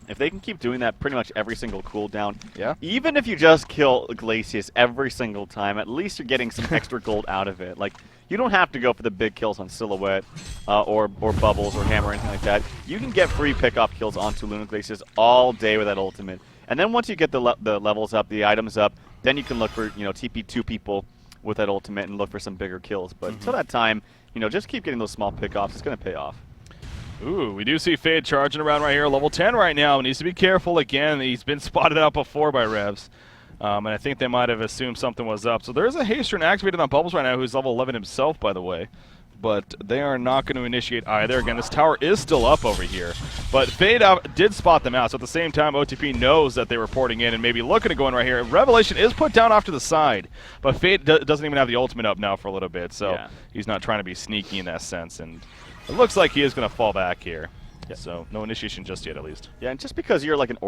If they can keep doing that pretty much every single cooldown, even if you just kill Glacius every single time, at least you're getting some extra gold out of it. Like, you don't have to go for the big kills on Silhouette or Bubbles or Hammer or anything like that. You can get free pick-off kills onto Luna Glacius all day with that ultimate. And then once you get the levels up, the items up, then you can look for, TP2 people with that ultimate and look for some bigger kills. But until that time, just keep getting those small pick-offs. It's going to pay off. Ooh, we do see Fade charging around right here, level 10 right now. Needs to be careful again. He's been spotted out before by Revs. And I think they might have assumed something was up. So there's a haste turn activated on Bubbles right now, who's level 11 himself, by the way. But they are not going to initiate either. Again, this tower is still up over here. But Fade did spot them out. So at the same time, OTP knows that they were porting in and maybe looking to go in right here. Revelation is put down off to the side. But Fade doesn't even have the ultimate up now for a little bit. So he's not trying to be sneaky in that sense. And it looks like he is going to fall back here. So no initiation just yet, at least. Yeah, and just because you're like an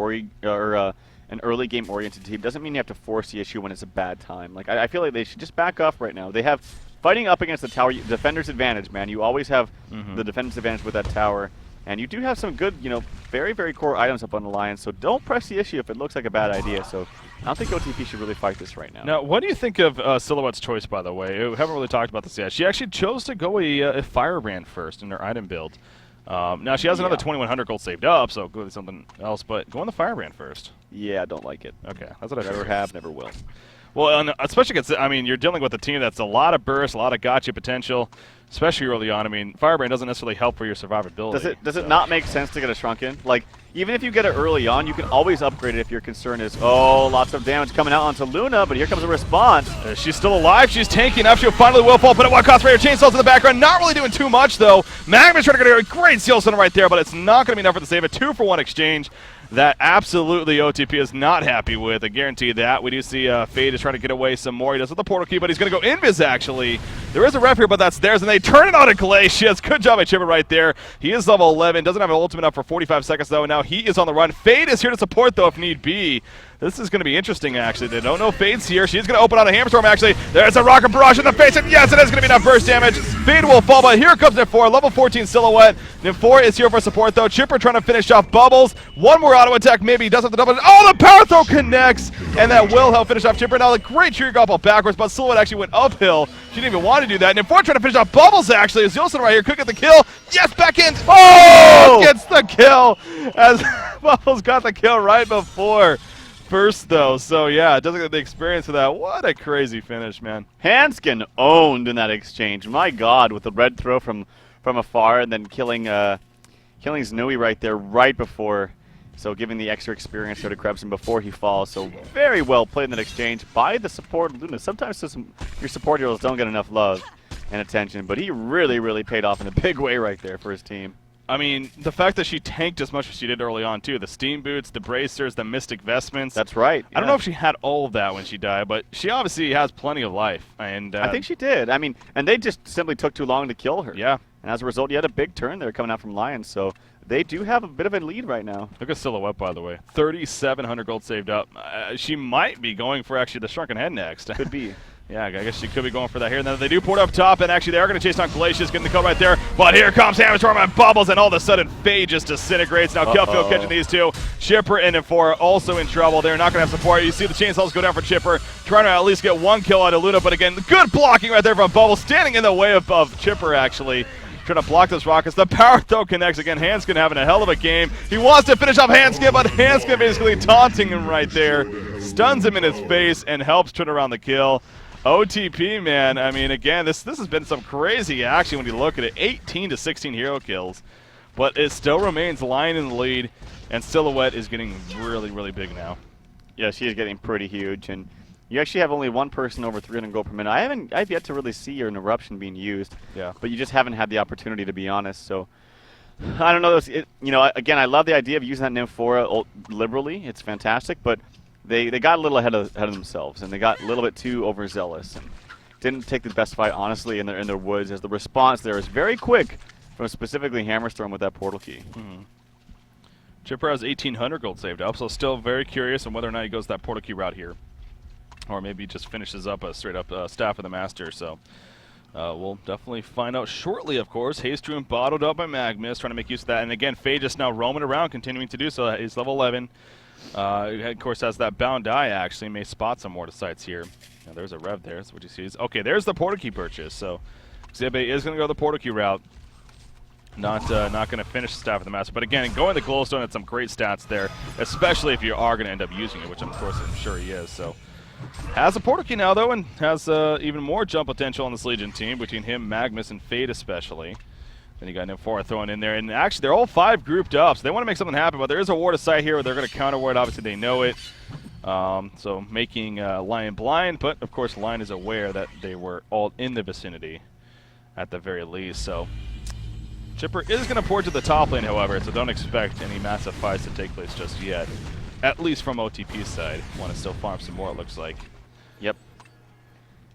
an early game oriented team doesn't mean you have to force the issue when it's a bad time. Like, I feel like they should just back off right now. They have fighting up against the tower, defender's advantage, man. You always have the defender's advantage with that tower. And you do have some good, very, very core items up on the Lions, so don't press the issue if it looks like a bad idea. So I don't think OTP should really fight this right now. Now, what do you think of Silhouette's choice, by the way? We haven't really talked about this yet. She actually chose to go a Firebrand first in her item build. Now, she has another 2,100 gold saved up, so go with something else, but go on the Firebrand first. Yeah, I don't like it. Okay, that's what I never have, never will. Well, and especially against, you're dealing with a team that's a lot of burst, a lot of gotcha potential, especially early on. I mean, Firebrand doesn't necessarily help for your survivability. Does it not make sense to get a Shrunken? Like, even if you get it early on, you can always upgrade it if your concern is, oh, lots of damage coming out onto Luna, but here comes a response. She's still alive. She's tanking up. She'll finally will fall, but at what cost? Raider chainsaws in the background. Not really doing too much, though. Magma's trying to get a great seal center right there, but it's not going to be enough for the save. A 2-for-1 exchange. That absolutely OTP is not happy with. I guarantee that. We do see Fade is trying to get away some more. He does with the portal key, but he's going to go invis, actually. There is a ref here, but that's theirs, and they turn it on to Glacius. Good job by Chipper right there. He is level 11. Doesn't have an ultimate up for 45 seconds, though, and now he is on the run. Fade is here to support, though, if need be. This is going to be interesting, actually. They don't know Fade's here. She's going to open on a Hammerstorm, actually. There's a Rocket Barrage in the face, and yes, it is going to be enough burst damage. Fade will fall, but here comes N4, level 14 Silhouette. N4 is here for support, though. Chipper trying to finish off Bubbles. One more auto attack, maybe. Does have the double. Oh, the power throw connects, and that will help finish off Chipper. Now, the great trigger gobble backwards, but Silhouette actually went uphill. She didn't even want to do that. And N4 trying to finish off Bubbles, actually. As Yolson right here could get the kill. Yes, back in. Oh! Gets the kill as Bubbles got the kill right before first, though. So, yeah, it doesn't get the experience of that. What a crazy finish, man. Hanskin owned in that exchange. My God, with the red throw from afar and then killing Znui right there right before. So giving the extra experience there to Krebson before he falls. So very well played in that exchange by the support Luna. Sometimes your support heroes don't get enough love and attention, but he really, really paid off in a big way right there for his team. I mean, the fact that she tanked as much as she did early on, too. The steam boots, the bracers, the mystic vestments. That's right. Yeah. I don't know if she had all of that when she died, but she obviously has plenty of life. And I think she did. I mean, and they just simply took too long to kill her. Yeah. And as a result, you had a big turn there coming out from Lions. So they do have a bit of a lead right now. Look at Silhouette, by the way. 3,700 gold saved up. She might be going for actually the Shrunken Head next. Could be. Yeah, I guess she could be going for that here. And then they do port up top, and actually they are going to chase down Glacius, getting the kill right there. But here comes Hammerstorm and Bubbles, and all of a sudden Fade just disintegrates. Now Killfield catching these two. Chipper and N4 also in trouble. They're not going to have support. You see the chainsaws go down for Chipper, trying to at least get one kill out of Luna. But again, good blocking right there from Bubbles, standing in the way of Chipper, actually. Trying to block those rockets. The power throw connects again. Hanskin having a hell of a game. He wants to finish off Hanskin, but Hanskin basically taunting him right there. Stuns him in his face and helps turn around the kill. OTP, man. I mean, again, this has been some crazy action when you look at it. 18 to 16 hero kills. But it still remains Lion in the lead, and Silhouette is getting really, really big now. Yeah, she is getting pretty huge, and you actually have only one person over 300 gold per minute. I've yet to really see an eruption being used. Yeah. But you just haven't had the opportunity, to be honest. So I don't know. Again, I love the idea of using that Nymphora liberally. It's fantastic, but they got a little ahead of themselves, and they got a little bit too overzealous and didn't take the best fight, honestly, in their woods, as the response there is very quick from specifically Hammerstorm with that portal key. Chipper has 1,800 gold saved up, so still very curious on whether or not he goes that portal key route here. Or maybe just finishes up a straight-up Staff of the Master. So we'll definitely find out shortly, of course. Haystroom bottled up by Magnus, trying to make use of that. And again, Faye just now roaming around, continuing to do so. He's level 11. Of course, has that bound eye, actually. May spot some more to sites here. Now, there's a rev there. That's what he sees. Okay, there's the portal key purchase. So Xibe is going to go the portal key route. Not going to finish the Staff of the Master. But again, going the Glowstone had some great stats there, especially if you are going to end up using it, which of course I'm sure he is. So has a portal key now, though, and has even more jump potential on this Legion team between him, Magnus, and Fade especially. Then you got Nymphora thrown in there. And actually, they're all 5 grouped up, so they want to make something happen. But there is a ward of sight here where they're going to counter ward. Obviously, they know it. So making Lion blind. But, of course, Lion is aware that they were all in the vicinity at the very least. So Chipper is going to port to the top lane, however, so don't expect any massive fights to take place just yet. At least from OTP's side. Want to still farm some more, it looks like. Yep.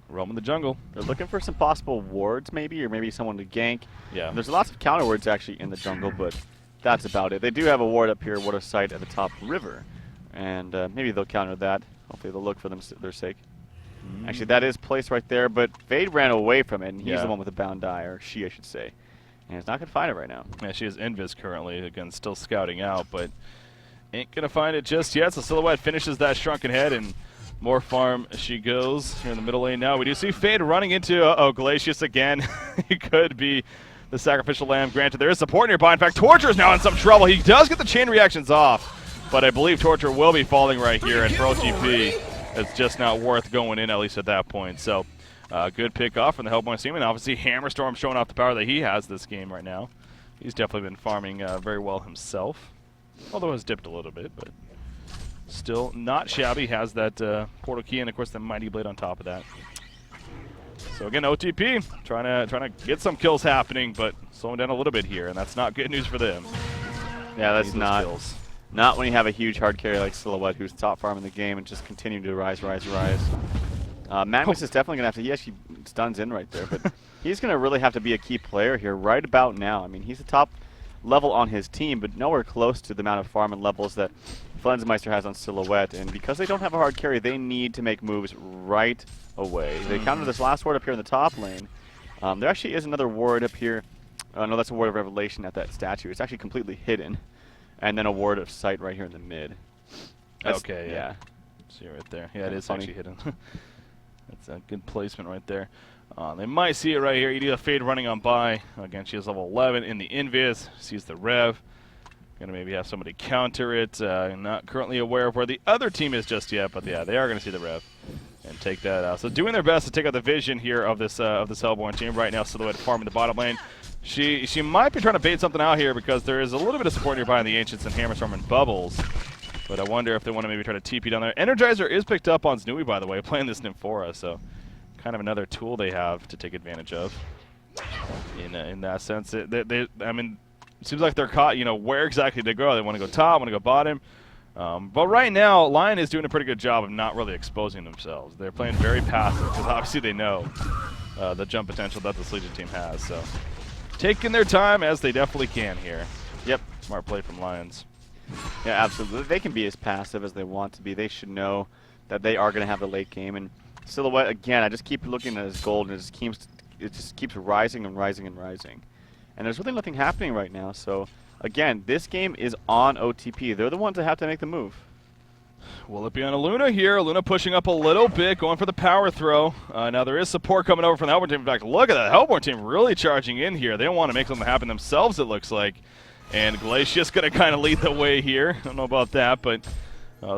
Roaming the jungle. They're looking for some possible wards, maybe, or maybe someone to gank. Yeah. There's lots of counter wards, actually, in the jungle, but that's about it. They do have a ward up here, ward of sight at the top river, and maybe they'll counter that. Hopefully they'll look for their sake. Actually, that is placed right there, but Fade ran away from it, and he's Yeah. the one with the bound eye, or she, I should say. And he's not going to find it right now. Yeah, she has Invis currently, again, still scouting out, but ain't going to find it just yet. So Silhouette finishes that Shrunken Head, and more farm she goes here in the middle lane now. We do see Fade running into, Glacius again. He could be the sacrificial lamb. Granted, there is support nearby. In fact, Torture is now in some trouble. He does get the chain reactions off, but I believe Torture will be falling right here, and for OTP, it's just not worth going in, at least at that point. So, good pick off from the Hellborn team, and obviously Hammerstorm showing off the power that he has this game right now. He's definitely been farming very well himself, although has dipped a little bit, but still not shabby. Has that portal key and of course the Mighty Blade on top of that. So again, OTP trying to get some kills happening, but slowing down a little bit here, and that's not good news for them. Yeah, that's not. Kills. Not when you have a huge hard carry like Silhouette, who's top farm in the game and just continuing to rise. Magnus is definitely going to have to, he actually stuns in right there, but he's going to really have to be a key player here right about now. I mean, he's the top level on his team, but nowhere close to the amount of farm and levels that Flensmeister has on Silhouette. And because they don't have a hard carry, they need to make moves right away. They counter this last ward up here in the top lane. There actually is another ward up here. No, that's a ward of revelation at that statue. It's actually completely hidden. And then a ward of sight right here in the mid. Okay, yeah. See right there. Yeah, it is funny. actually hidden. That's a good placement right there. They might see it right here. You do a Fade running on by. Again, she is level 11 in the Invis. Sees the Rev. Gonna maybe have somebody counter it. Not currently aware of where the other team is just yet, but yeah, they are gonna see the Rev and take that out. So doing their best to take out the vision here of this Hellborn team. Right now, Silhouette farming the bottom lane. She might be trying to bait something out here because there is a little bit of support nearby in the Ancients and Hammerstorm and Bubbles. But I wonder if they want to maybe try to TP down there. Energizer is picked up on Znui, by the way, playing this Nymphora, so kind of another tool they have to take advantage of. In that sense, I mean, it seems like they're caught. You know, where exactly they go? They want to go top, want to go bottom. But right now, Lion is doing a pretty good job of not really exposing themselves. They're playing very passive because obviously they know the jump potential that this Legion team has. So taking their time as they definitely can here. Yep, smart play from Lions. Yeah, absolutely. They can be as passive as they want to be. They should know that they are going to have a late game. And Silhouette, again, I just keep looking at his gold, and it just keeps rising and rising and rising. And there's really nothing happening right now. So, again, this game is on OTP. They're the ones that have to make the move. Will it be on Luna here? Luna pushing up a little bit, going for the power throw. Now there is support coming over from the Hellborn team. In fact, look at that Hellborn team really charging in here. They don't want to make something happen themselves, it looks like. And Glacius going to kind of lead the way here. I don't know about that, but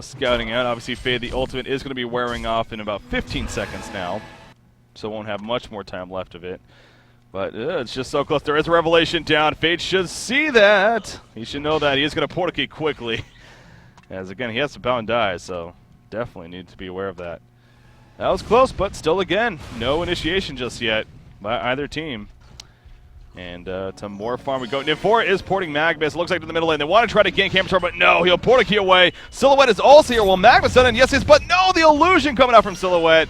scouting out. Obviously, Fade, the ultimate, is going to be wearing off in about 15 seconds now. So won't have much more time left of it. But it's just so close. There is a revelation down. Fade should see that. He should know that. He is going to portal key quickly. As, again, he has to bound die, so definitely need to be aware of that. That was close, but still, again, no initiation just yet by either team. And to more farm we go. Nymphora is porting Magnus. It looks like to the middle lane. They want to try to gank Hammerstorm, but no. He'll port a key away. Silhouette is also here. Will Magnus done? And yes, but no. The illusion coming out from Silhouette.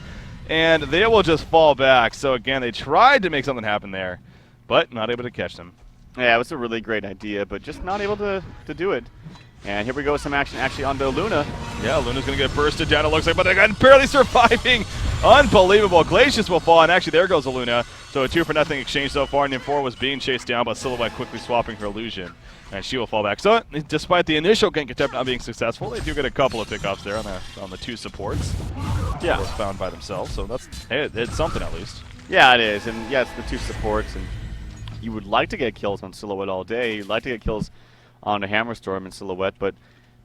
And they will just fall back. So, again, they tried to make something happen there, but not able to catch them. Yeah, it was a really great idea, but just not able to do it. And here we go with some action actually onto Luna. Yeah, Luna's going to get bursted down, it looks like, but they're barely surviving. Unbelievable. Glacius will fall, and actually there goes Luna. So a 2-for-0 exchange so far. Nymphora was being chased down, but Silhouette quickly swapping her illusion, and she will fall back. So despite the initial gank attempt not being successful, they do get a couple of pickups there on the two supports. Yeah. Both found by themselves, so that's, hey, it's something at least. Yeah, it is, and yeah, it's the two supports, and you would like to get kills on Silhouette all day. You'd like to get kills on a Hammerstorm and Silhouette, but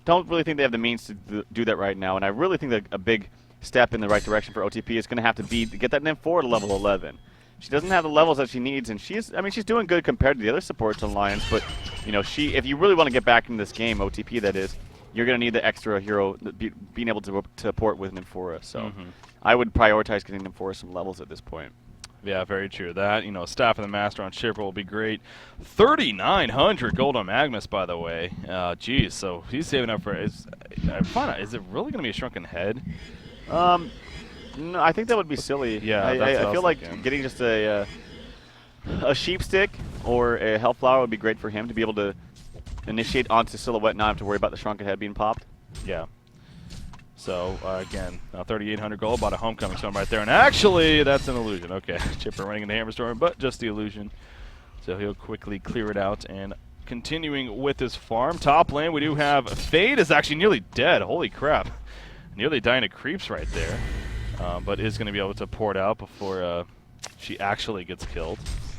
don't really think they have the means to do that right now. And I really think that a big step in the right direction for OTP is going to have to be to get that Nymphora to level 11. She doesn't have the levels that she needs, and she's doing good compared to the other supports on Lions. But you know, if you really want to get back into this game, OTP that is, you're going to need the extra hero being able to port with Nymphora. So I would prioritize getting Nymphora some levels at this point. Yeah, very true. That, you know, Staff of the Master on Shipper will be great. 3,900 gold on Magnus, by the way. Geez, so he's saving up for is it really going to be a Shrunken Head? No, I think that would be silly. Yeah, I feel like getting just a sheep stick or a Hellflower would be great for him to be able to initiate onto Silhouette, not have to worry about the Shrunken Head being popped. Yeah. So, again, 3,800 gold, bought a homecoming stone right there. And actually, that's an illusion. Okay, Chipper running into Hammerstorm, but just the illusion. So he'll quickly clear it out. And continuing with his farm. Top lane, we do have Fade is actually nearly dead. Holy crap. Nearly dying to creeps right there. But is going to be able to pour it out before she actually gets killed.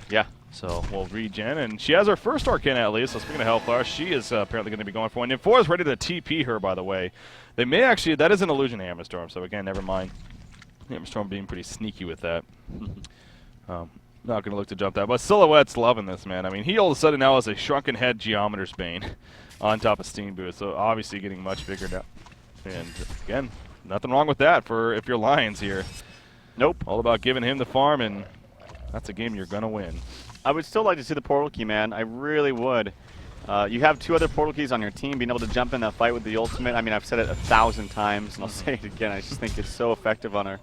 Yeah. So we'll regen, and she has her first Arcana at least. So speaking of Hellflower, she is apparently going to be going for one. And 4 is ready to TP her, by the way. They may actually, that is an illusion Hammerstorm, so again, never mind. Hammerstorm being pretty sneaky with that. Not going to look to jump that, but Silhouette's loving this, man. I mean, he all of a sudden now has a shrunken head Geometer's Bane on top of Steam Boost, so obviously getting much bigger now. And again, nothing wrong with that for if you're Lions here. Nope. All about giving him the farm, and that's a game you're going to win. I would still like to see the portal key, man. I really would. You have 2 other portal keys on your team. Being able to jump in that fight with the ultimate. I mean, I've said it 1,000 times, and I'll say it again. I just think it's so effective on her.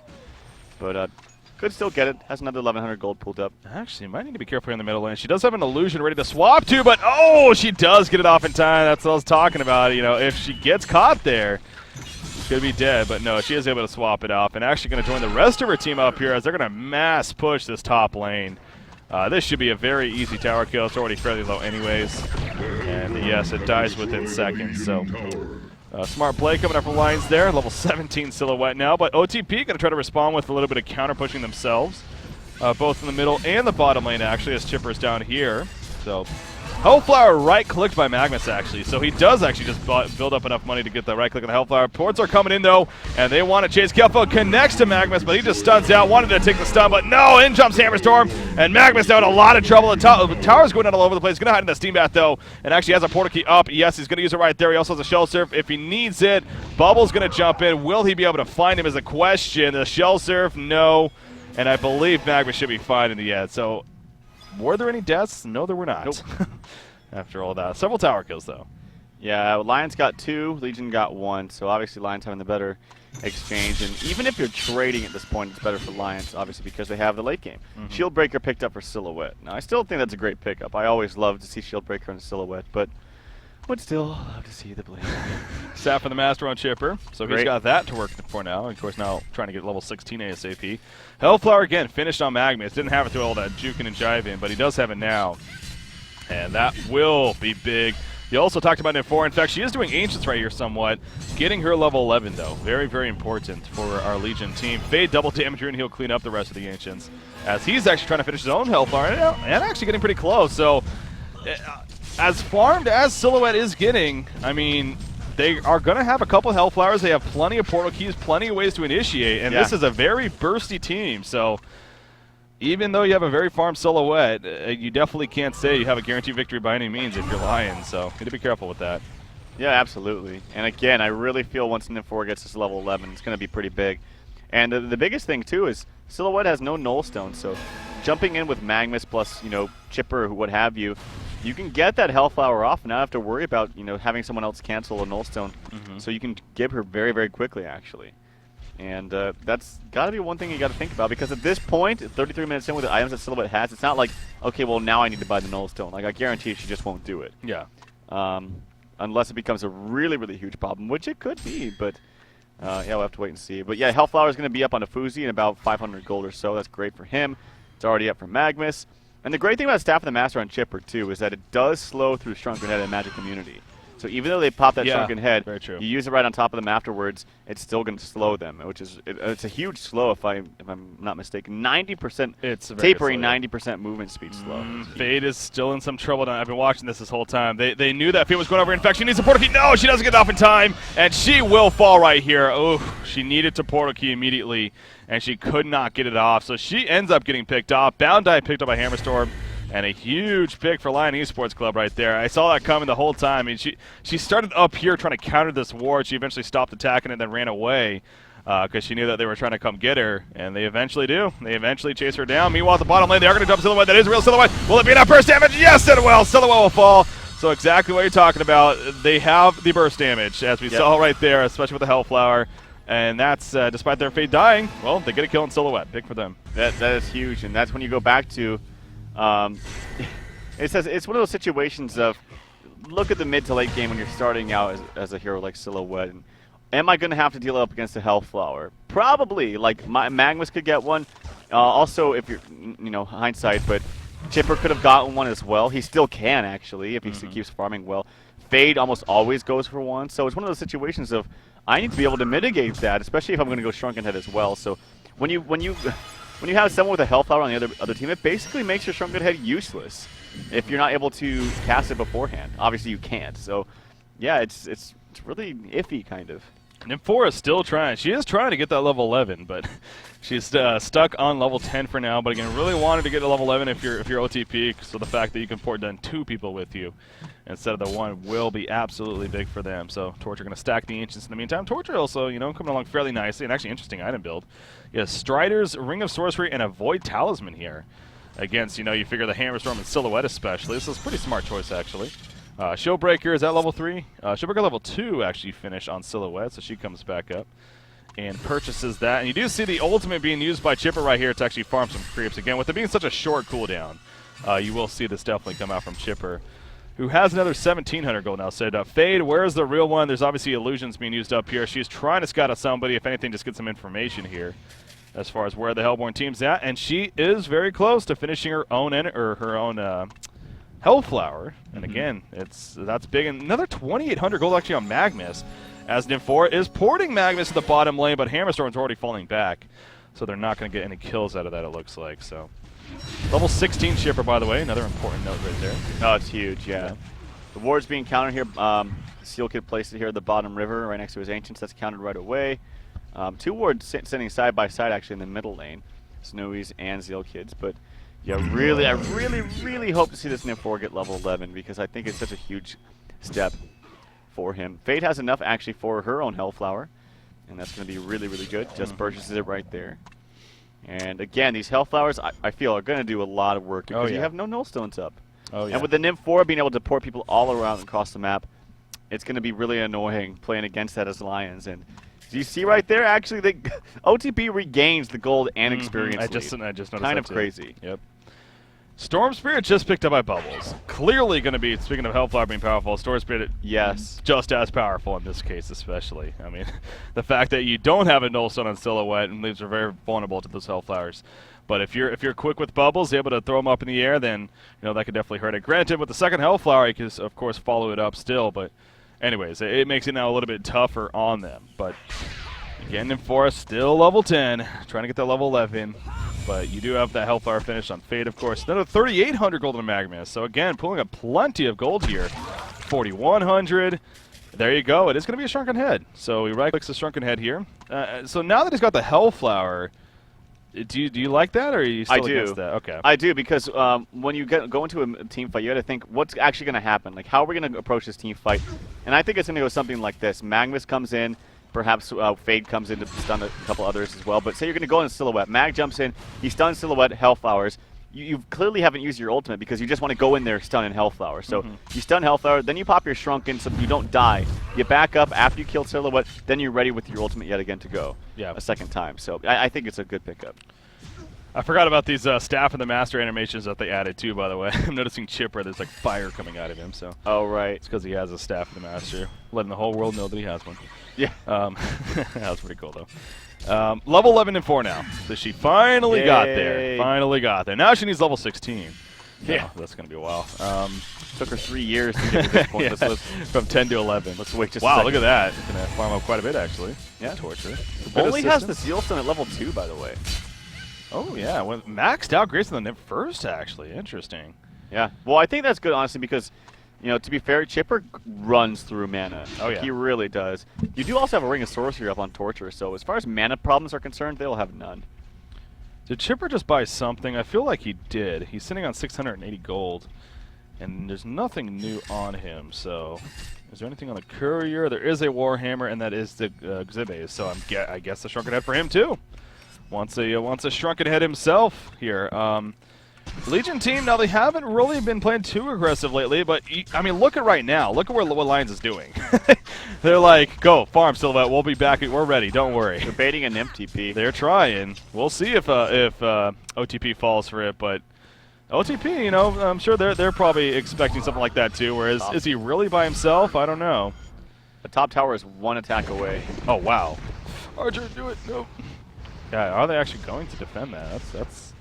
But could still get it. Has another 1,100 gold pulled up. Actually, might need to be careful here in the middle lane. She does have an illusion ready to swap to, but oh, she does get it off in time. That's what I was talking about. You know, if she gets caught there, she could be dead. But no, she is able to swap it off, and actually going to join the rest of her team up here as they're going to mass push this top lane. This should be a very easy tower kill. It's already fairly low anyways. And yes, it dies within seconds. So smart play coming up from Lions there. Level 17 Silhouette now. But OTP going to try to respond with a little bit of counter pushing themselves. Both in the middle and the bottom lane actually as Chipper's down here. So Hellflower right-clicked by Magnus, actually. So he does actually just build up enough money to get the right-click on the Hellflower. Ports are coming in, though, and they want to chase. Kelfo connects to Magnus, but he just stuns out. Wanted to take the stun, but no. In jumps Hammerstorm, and Magnus now in a lot of trouble. The tower's going out all over the place. Going to hide in the Steam Bath, though, and actually has a portal key up. Yes, he's going to use it right there. He also has a Shell Surf if he needs it. Bubble's going to jump in. Will he be able to find him is a question. The Shell Surf, no. And I believe Magnus should be fine in the end. So, were there any deaths? No, there were not. Nope. After all that. Several tower kills, though. Yeah, Lions got 2, Legion got 1, so obviously Lions having the better exchange. And even if you're trading at this point, it's better for Lions, obviously, because they have the late game. Shieldbreaker picked up for Silhouette. Now, I still think that's a great pickup. I always love to see Shieldbreaker and Silhouette, but would still love to see the blade. Sap for the Master on Chipper, so Great. he's got that to work for now. Of course, now trying to get level 16 ASAP. Hellflower, again, finished on Magnus. Didn't have it through all that juking and jiving, but he does have it now. And that will be big. You also talked about it before. In fact, she is doing Ancients right here somewhat. Getting her level 11, though. Very, very important for our Legion team. Fade double damage here, and he'll clean up the rest of the Ancients. As he's actually trying to finish his own Hellflower, and actually getting pretty close. So, as farmed as Silhouette is getting, I mean, they are going to have a couple Hellflowers. They have plenty of portal keys, plenty of ways to initiate. And this is a very bursty team. So, even though you have a very farmed Silhouette, you definitely can't say you have a guaranteed victory by any means if you're Lions, so you need to be careful with that. Yeah, absolutely. And again, I really feel once NIM4 gets to level 11, it's going to be pretty big. And the biggest thing, too, is Silhouette has no Null Stone, so jumping in with Magnus plus, you know, Chipper or what have you, you can get that Hellflower off and not have to worry about, you know, having someone else cancel a Null Stone. So you can give her very, very quickly, actually. And that's got to be one thing you got to think about, because at this point, 33 minutes in with the items that Silhouette has, it's not like, okay, well, now I need to buy the Null Stone. Like, I guarantee she just won't do it. Yeah. Unless it becomes a really, really huge problem, which it could be, but yeah, we'll have to wait and see. But yeah, Hellflower is going to be up on a Fuzi in about 500 gold or so. That's great for him. It's already up for Magnus. And the great thing about Staff of the Master on Chipper, too, is that it does slow through Shrunken Head and Magic Immunity. So even though they pop that Shrunken Head, very true. You use it right on top of them afterwards, it's still going to slow them, which is it's a huge slow if I'm not mistaken. 90%, it's tapering 90% movement speed slow. Fade is still in some trouble now. I've been watching this whole time. They knew that Fade was going over. In fact, she needs a portal key. No, she doesn't get it off in time, and she will fall right here. Oh, she needed to portal key immediately, and she could not get it off. So she ends up getting picked off. Bound Die picked up by Hammerstorm. And a huge pick for Lion Esports Club right there. I saw that coming the whole time. I mean, she started up here trying to counter this ward. She eventually stopped attacking and then ran away because she knew that they were trying to come get her. And they eventually do. They eventually chase her down. Meanwhile, at the bottom lane, they are going to dump Silhouette. That is real Silhouette. Will it be enough burst damage? Yes, it will. Silhouette will fall. So exactly what you're talking about. They have the burst damage, as we saw right there, especially with the Hellflower. And that's, despite their Fade dying, well, they get a kill in Silhouette. Big for them. That is huge. And that's when you go back to... it says it's one of those situations of look at the mid to late game when you're starting out as a hero like Silhouette, am I going to have to deal up against a Hellflower? Probably. Like, Magnus could get one. Also, if you're, hindsight, but Chipper could have gotten one as well. He still can, actually, if he keeps farming well. Fade almost always goes for one. So it's one of those situations of, I need to be able to mitigate that, especially if I'm going to go Shrunken Head as well. So when you have someone with a Hellflower on the other team, it basically makes your Shrunken Head useless if you're not able to cast it beforehand. Obviously, you can't. So, yeah, it's really iffy, kind of. Nymphora is still trying. She is trying to get that level 11, but she's stuck on level 10 for now. But again, really wanted to get to level 11 if you're OTP. So the fact that you can port down 2 people with you instead of the 1 will be absolutely big for them. So Torture going to stack the Ancients in the meantime. Torture also, coming along fairly nicely. An actually interesting item build. Yes, Strider's Ring of Sorcery and a Void Talisman here against, you figure the Hammer Storm and Silhouette especially. This is a pretty smart choice actually. Showbreaker is at level 3. Showbreaker level 2 actually finished on Silhouette, so she comes back up and purchases that. And you do see the ultimate being used by Chipper right here to actually farm some creeps. Again, with it being such a short cooldown, you will see this definitely come out from Chipper, who has another 1,700 gold now. Said, Fade, where's the real one? There's obviously illusions being used up here. She's trying to scout out somebody, if anything, just get some information here as far as where the Hellborn team's at. And she is very close to finishing her own Hellflower, and again, that's big. And another 2,800 gold actually on Magnus, as Nymphora is porting Magnus to the bottom lane, but Hammerstorm's already falling back, so they're not going to get any kills out of that, it looks like. So, level 16 Chipper, by the way, another important note right there. Oh, it's huge, yeah. The ward's being countered here. Seal Kid placed it here at the bottom river, right next to his Ancients. That's countered right away. 2 wards sitting side by side, actually, in the middle lane, Snowies and Zeal Kids, but. Yeah, I really hope to see this Nymphora get level 11 because I think it's such a huge step for him. Fate has enough actually for her own Hellflower, and that's going to be really good. Just purchases it right there. And again, these Hellflowers, I feel, are going to do a lot of work because you have no Nullstones up. Oh, yeah. And with the Nymphora being able to port people all around across the map, it's going to be really annoying playing against that as Lions. And do you see right there, actually, the OTP regains the gold and experience I just noticed kind that of too. Crazy. Yep. Storm Spirit just picked up by Bubbles. Clearly going to be, speaking of Hellflower being powerful, Storm Spirit just as powerful in this case especially. I mean, the fact that you don't have a Nullstone on Silhouette and leaves her very vulnerable to those Hellflowers. But if you're quick with Bubbles, able to throw them up in the air, then that could definitely hurt it. Granted, with the second Hellflower, you can of course follow it up still, but anyways, it makes it now a little bit tougher on them. But again, Nymphora still level 10, trying to get that level 11. But you do have that Hellflower finish on Fade, of course. Another 3,800 gold on Magnus. So again, pulling up plenty of gold here. 4,100. There you go. It is going to be a Shrunken Head. So he right-clicks the Shrunken Head here. So now that he's got the Hellflower, do you like that, or are you still against that? Okay. I do, because when you go into a team fight, you got to think, what's actually going to happen? Like, how are we going to approach this team fight? And I think it's going to go something like this. Magnus comes in. Perhaps Fade comes in to stun a couple others as well. But say you're going to go in Silhouette. Mag jumps in. He stuns Silhouette, Hellflowers. You clearly haven't used your ultimate because you just want to go in there, stun, and Hellflower. So you stun Hellflower, then you pop your Shrunken so you don't die. You back up after you kill Silhouette, then you're ready with your ultimate yet again to go a second time. So I think it's a good pickup. I forgot about these Staff of the Master animations that they added too, by the way. I'm noticing Chipper, there's like fire coming out of him. So it's because he has a Staff of the Master, letting the whole world know that he has one. Yeah. That was pretty cool, though. Level 11 and 4 now. So she finally got there. Finally got there. Now she needs level 16. Yeah. That's going to be a while. Took her 3 years to get to this point. From 10 to 11. Let's wait just a second. Look at that. It's going to farm up quite a bit, actually. Yeah. Torture. Only has the Seal Stone at level 2, by the way. Oh, yeah. Well, maxed out Grayson than first, actually. Interesting. Yeah. Well, I think that's good, honestly, because to be fair, Chipper runs through mana. Oh, yeah. He really does. You do also have a Ring of Sorcery up on Torture, so as far as mana problems are concerned, they'll have none. Did Chipper just buy something? I feel like he did. He's sitting on 680 gold, and there's nothing new on him, so... Is there anything on the Courier? There is a Warhammer, and that is the Xibe, so I guess the Shrunken Head for him, too. Wants a Shrunken Head himself here. Legion team, now they haven't really been playing too aggressive lately, but, I mean, look at right now. Look at what Lions is doing. They're like, go, farm Silhouette, we'll be back, we're ready, don't worry. They're baiting an MTP. They're trying. We'll see if OTP falls for it, but OTP, I'm sure they're probably expecting something like that too, whereas is he really by himself? I don't know. The top tower is one attack away. Oh, wow. Archer, do it. No. Yeah, are they actually going to defend that? That's.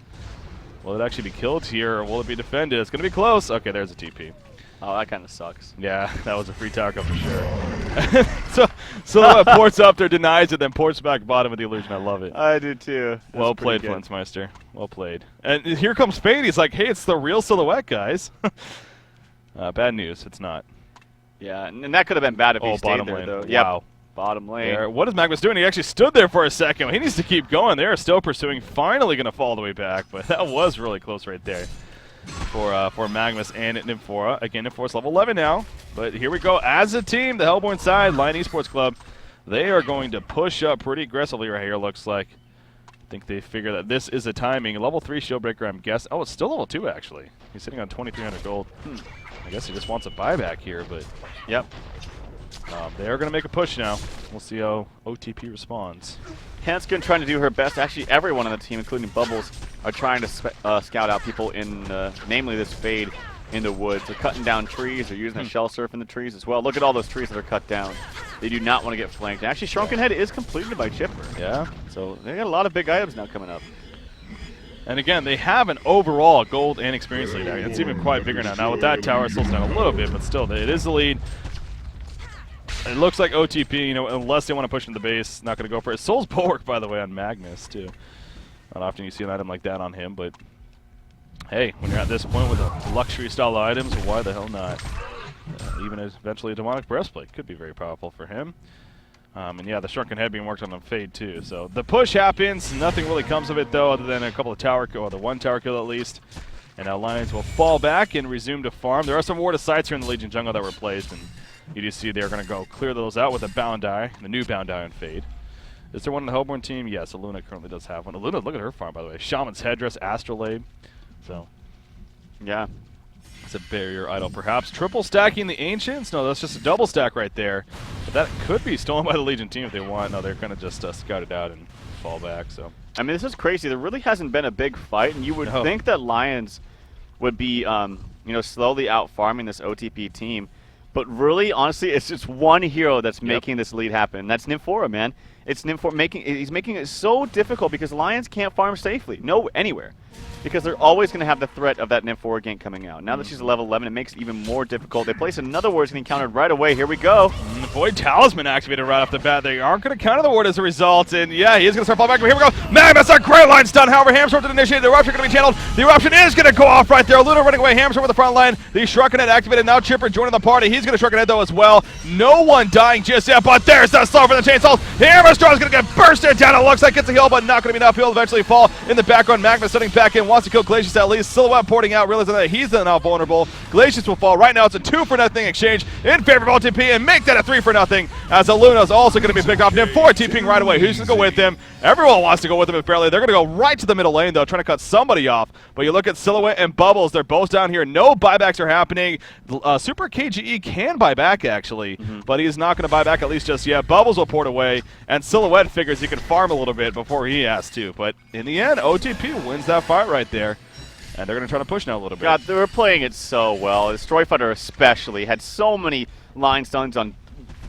Will it actually be killed here, or will it be defended? It's going to be close. Okay, there's a TP. Oh, that kind of sucks. Yeah, that was a free tower for sure. so ports up there, denies it, then ports back bottom with the illusion. I love it. I do too. That's well played, good. Flintsmeister. Well played. And here comes Fade. He's like, hey, it's the real Silhouette, guys. Bad news. It's not. Yeah, and that could have been bad if he stayed bottom there, lane. though. Wow. Yep. Bottom lane. There. What is Magnus doing? He actually stood there for a second. He needs to keep going. They're still pursuing. Finally going to fall all the way back, but that was really close right there for Magnus and Nymphora. Again, Nymphora's level 11 now, but here we go. As a team, the Hellborn side, Lion Esports Club, they are going to push up pretty aggressively right here, looks like. I think they figure that this is a timing. Level 3 Shieldbreaker, I'm guessing. Oh, it's still level 2, actually. He's sitting on 2,300 gold. I guess he just wants a buyback here, but yep. they're going to make a push now. We'll see how OTP responds. Hanskin trying to do her best. Actually, everyone on the team, including Bubbles, are trying to scout out people in, namely this Fade in the woods. They're cutting down trees. They're using a shell surf in the trees as well. Look at all those trees that are cut down. They do not want to get flanked. And actually, Shrunken Head is completed by Chipper. Yeah. So they got a lot of big items now coming up. And again, they have an overall gold and experience lead. It's even quite bigger now. Now with that tower, it slows down a little bit, but still, it is the lead. It looks like OTP, you know, unless they want to push into the base, not going to go for it. Soul's Bulwark, by the way, on Magnus, too. Not often you see an item like that on him, but hey, when you're at this point with the luxury-style items, why the hell not? Even eventually a Demonic Breastplate could be very powerful for him. And yeah, the Shrunken Head being worked on Fade, too. So the push happens. Nothing really comes of it, though, other than a couple of tower kill, or the one tower kill at least. And now Lions will fall back and resume to farm. There are some Ward of Sights here in the Legion Jungle that were placed, and you do see they're going to go clear those out with a Bound Eye, the new Bound Eye on Fade. Is there one in the Hellborn team? Yes, Aluna currently does have one. Aluna, look at her farm, by the way. Shaman's Headdress, Astrolabe. So, yeah. It's a barrier idol, perhaps. Triple stacking the Ancients? No, that's just a double stack right there. But that could be stolen by the Legion team if they want. No, they're going to just scout it out and fall back. So, I mean, this is crazy. There really hasn't been a big fight, and you would think that Lions would be, you know, slowly out farming this OTP team. But really, honestly, it's just one hero that's making this lead happen. And that's Nymphora, man. It's Nymphora he's making it so difficult because Lions can't farm safely. No, anywhere. Because they're always going to have the threat of that Nymphora gank coming out. Now that she's a level 11, it makes it even more difficult. They place another ward getting countered right away. Here we go. Void Talisman activated right off the bat. They aren't going to counter the ward as a result. And yeah, he is going to start falling back. But here we go. Magnus, a great line stun. However, Hamstorm did initiate. The Eruption going to be channeled. The Eruption is going to go off right there. Luna running away. Hamstorm with the front line. The Shrunken Head activated. Now Chipper joining the party. He's going to Shrunken Head though as well. No one dying just yet. But there's that slow for the chainsaw. Hammerstorm is going to get bursted down. It looks like it's a heal, but not going to be enough. He'll eventually fall in the background. Magnus setting back in. Wants to kill Glacius at least. Silhouette porting out, realizing that he's now vulnerable. Glacius will fall. Right now it's a 2-for-0 exchange in favor of OTP and make that a 3-for-0 as Aluna's also going to be picked off. Nymph4 TPing right away. Who's going to go with him? Everyone wants to go with him apparently. They're going to go right to the middle lane though, trying to cut somebody off. But you look at Silhouette and Bubbles. They're both down here. No buybacks are happening. Super KGE can buy back actually, but he's not going to buy back at least just yet. Bubbles will port away, and Silhouette figures he can farm a little bit before he has to. But in the end, OTP wins that fight right there. And they're going to try to push now a little bit. God, they were playing it so well. Destroy Fighter especially had so many line stuns on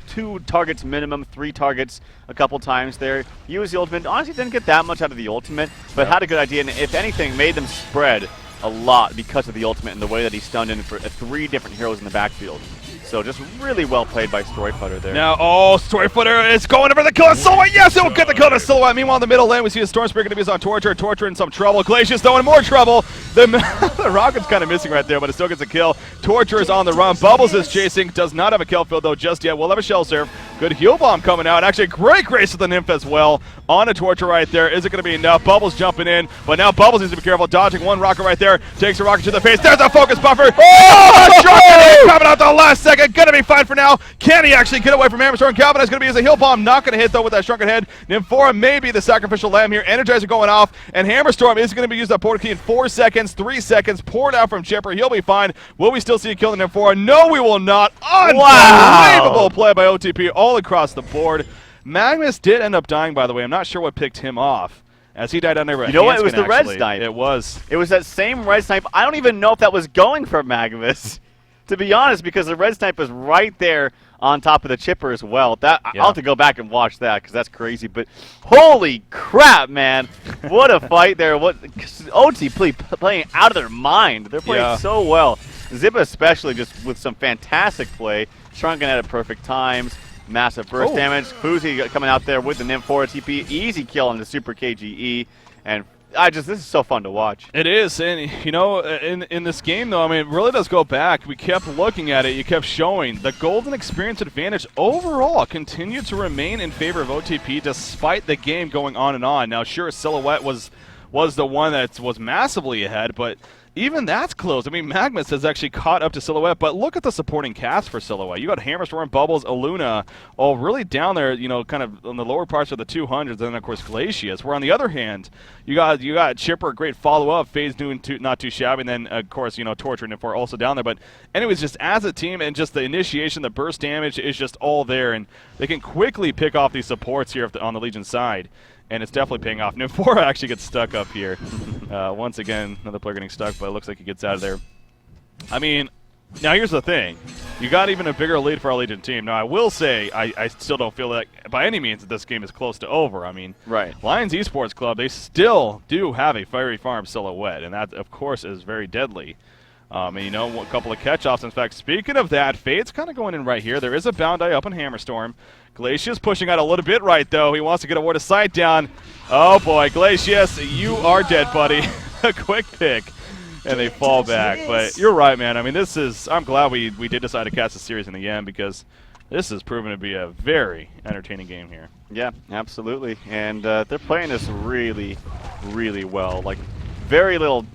2 targets minimum, 3 targets a couple times there. Used the ultimate. Honestly, didn't get that much out of the ultimate, but had a good idea. And if anything, made them spread a lot because of the ultimate and the way that he stunned in for 3 different heroes in the backfield. So just really well played by Storyfooter there. Now, Storyfooter is going over the kill of Silhouette. Yes, it will get the kill to Silhouette. Meanwhile, in the middle lane, we see a Storm Spirit going to be used on Torture. Torture in some trouble. Glacius, though, in more trouble. The Rocket's kind of missing right there, but it still gets a kill. Torture is on the run. Bubbles is chasing. Does not have a kill field, though, just yet. We'll have a Shell Surf. Good heal bomb coming out. Actually, great grace of the Nymph as well. On a Torture right there. Is it going to be enough? Bubbles jumping in, but now Bubbles needs to be careful. Dodging one Rocket right there. Takes a Rocket to the face. There's a focus buffer. Oh, Shrunken coming out the last second. Going to be fine for now. Can he actually get away from Hammerstorm? Calvin is going to be as a heal bomb. Not going to hit, though, with that Shrunken Head. Nymphora may be the sacrificial lamb here. Energizer going off, and Hammerstorm is going to be used on Port Key in 4 seconds. 3 seconds. Poured out from Chipper. He'll be fine. Will we still see a kill in Nymphora? No, we will not. Unbelievable play by OTP all across the board. Magnus did end up dying, by the way. I'm not sure what picked him off, as he died down there. You know what? It was the red snipe. It was. It was that same red snipe. I don't even know if that was going for Magnus, to be honest, because the red snipe was right there on top of the chipper as well. Yeah. I'll have to go back and watch that because that's crazy. But holy crap, man. What a fight there. OTP playing out of their mind. They're playing so well. Ziba especially just with some fantastic play. Shrunken at perfect times. Massive burst damage. Fuzi coming out there with the Nymph 4 TP. Easy kill on the Super KGE. And this is so fun to watch. It is, and you know, in this game though, I mean, it really does go back. We kept looking at it. You kept showing the golden experience advantage overall continued to remain in favor of OTP despite the game going on and on. Now, sure, Silhouette was the one that was massively ahead, but even that's close. I mean, Magnus has actually caught up to Silhouette, but look at the supporting cast for Silhouette. You got Hammerstorm, Bubbles, Aluna, all really down there, you know, kind of on the lower parts of the 200s, and then, of course, Glacius. Where on the other hand, you got Chipper, great follow-up, FaZe doing not too shabby, and then, of course, you know, Torture and Nymph also down there. But anyways, just as a team and just the initiation, the burst damage is just all there, and they can quickly pick off these supports here on the Legion side. And it's definitely paying off. Nymph actually gets stuck up here. Once again, another player getting stuck, but it looks like he gets out of there. I mean, now here's the thing. You got even a bigger lead for our Legion team. Now, I will say, I still don't feel like, by any means, that this game is close to over. I mean, Lions Esports Club, they still do have a Fiery Farm Silhouette, and that, of course, is very deadly. And, you know, a couple of catch-offs. In fact, speaking of that, Fade's kind of going in right here. There is a Bound Eye up in Hammerstorm. Glacius pushing out a little bit right, though. He wants to get a ward of sight down. Oh, boy. Glacius, you are dead, buddy. A quick pick. And they fall back. But you're right, man. I mean, I'm glad we did decide to cast a series in the end because this has proven to be a very entertaining game here. Yeah, absolutely. And they're playing this really, really well. Like, very little...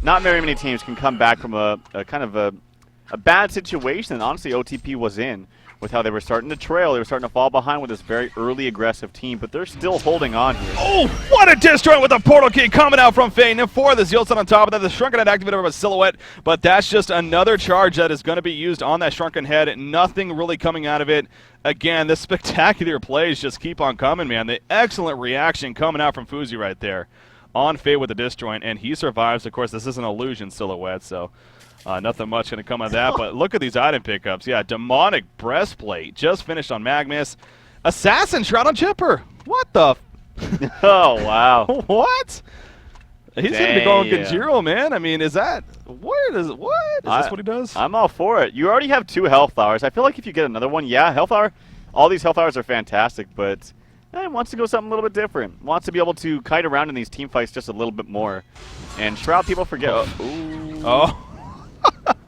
Not very many teams can come back from a kind of a bad situation that honestly OTP was in with how they were starting to trail. They were starting to fall behind with this very early aggressive team, but they're still holding on here. Oh, what a disjoint with a portal key coming out from Fane. And for the Zeal's on top of that, the Shrunken Head activated by Silhouette, but that's just another charge that is going to be used on that Shrunken Head. Nothing really coming out of it. Again, the spectacular plays just keep on coming, man. The excellent reaction coming out from Fuzi right there on Fade with the disjoint, and he survives. Of course, this is an illusion Silhouette, so nothing much going to come of that. But look at these item pickups. Yeah, Demonic Breastplate just finished on Magnus. Assassin Shroud on Chipper. What the? Oh, wow. What? He's going to be going Genjiro, man. I mean, is that what? Is this what he does? I'm all for it. You already have 2 Health Flowers. I feel like if you get another one, yeah, Health Flower. All these Health Flowers are fantastic, but wants to go something a little bit different. Wants to be able to kite around in these team fights just a little bit more. And Shroud, people forget. Oh.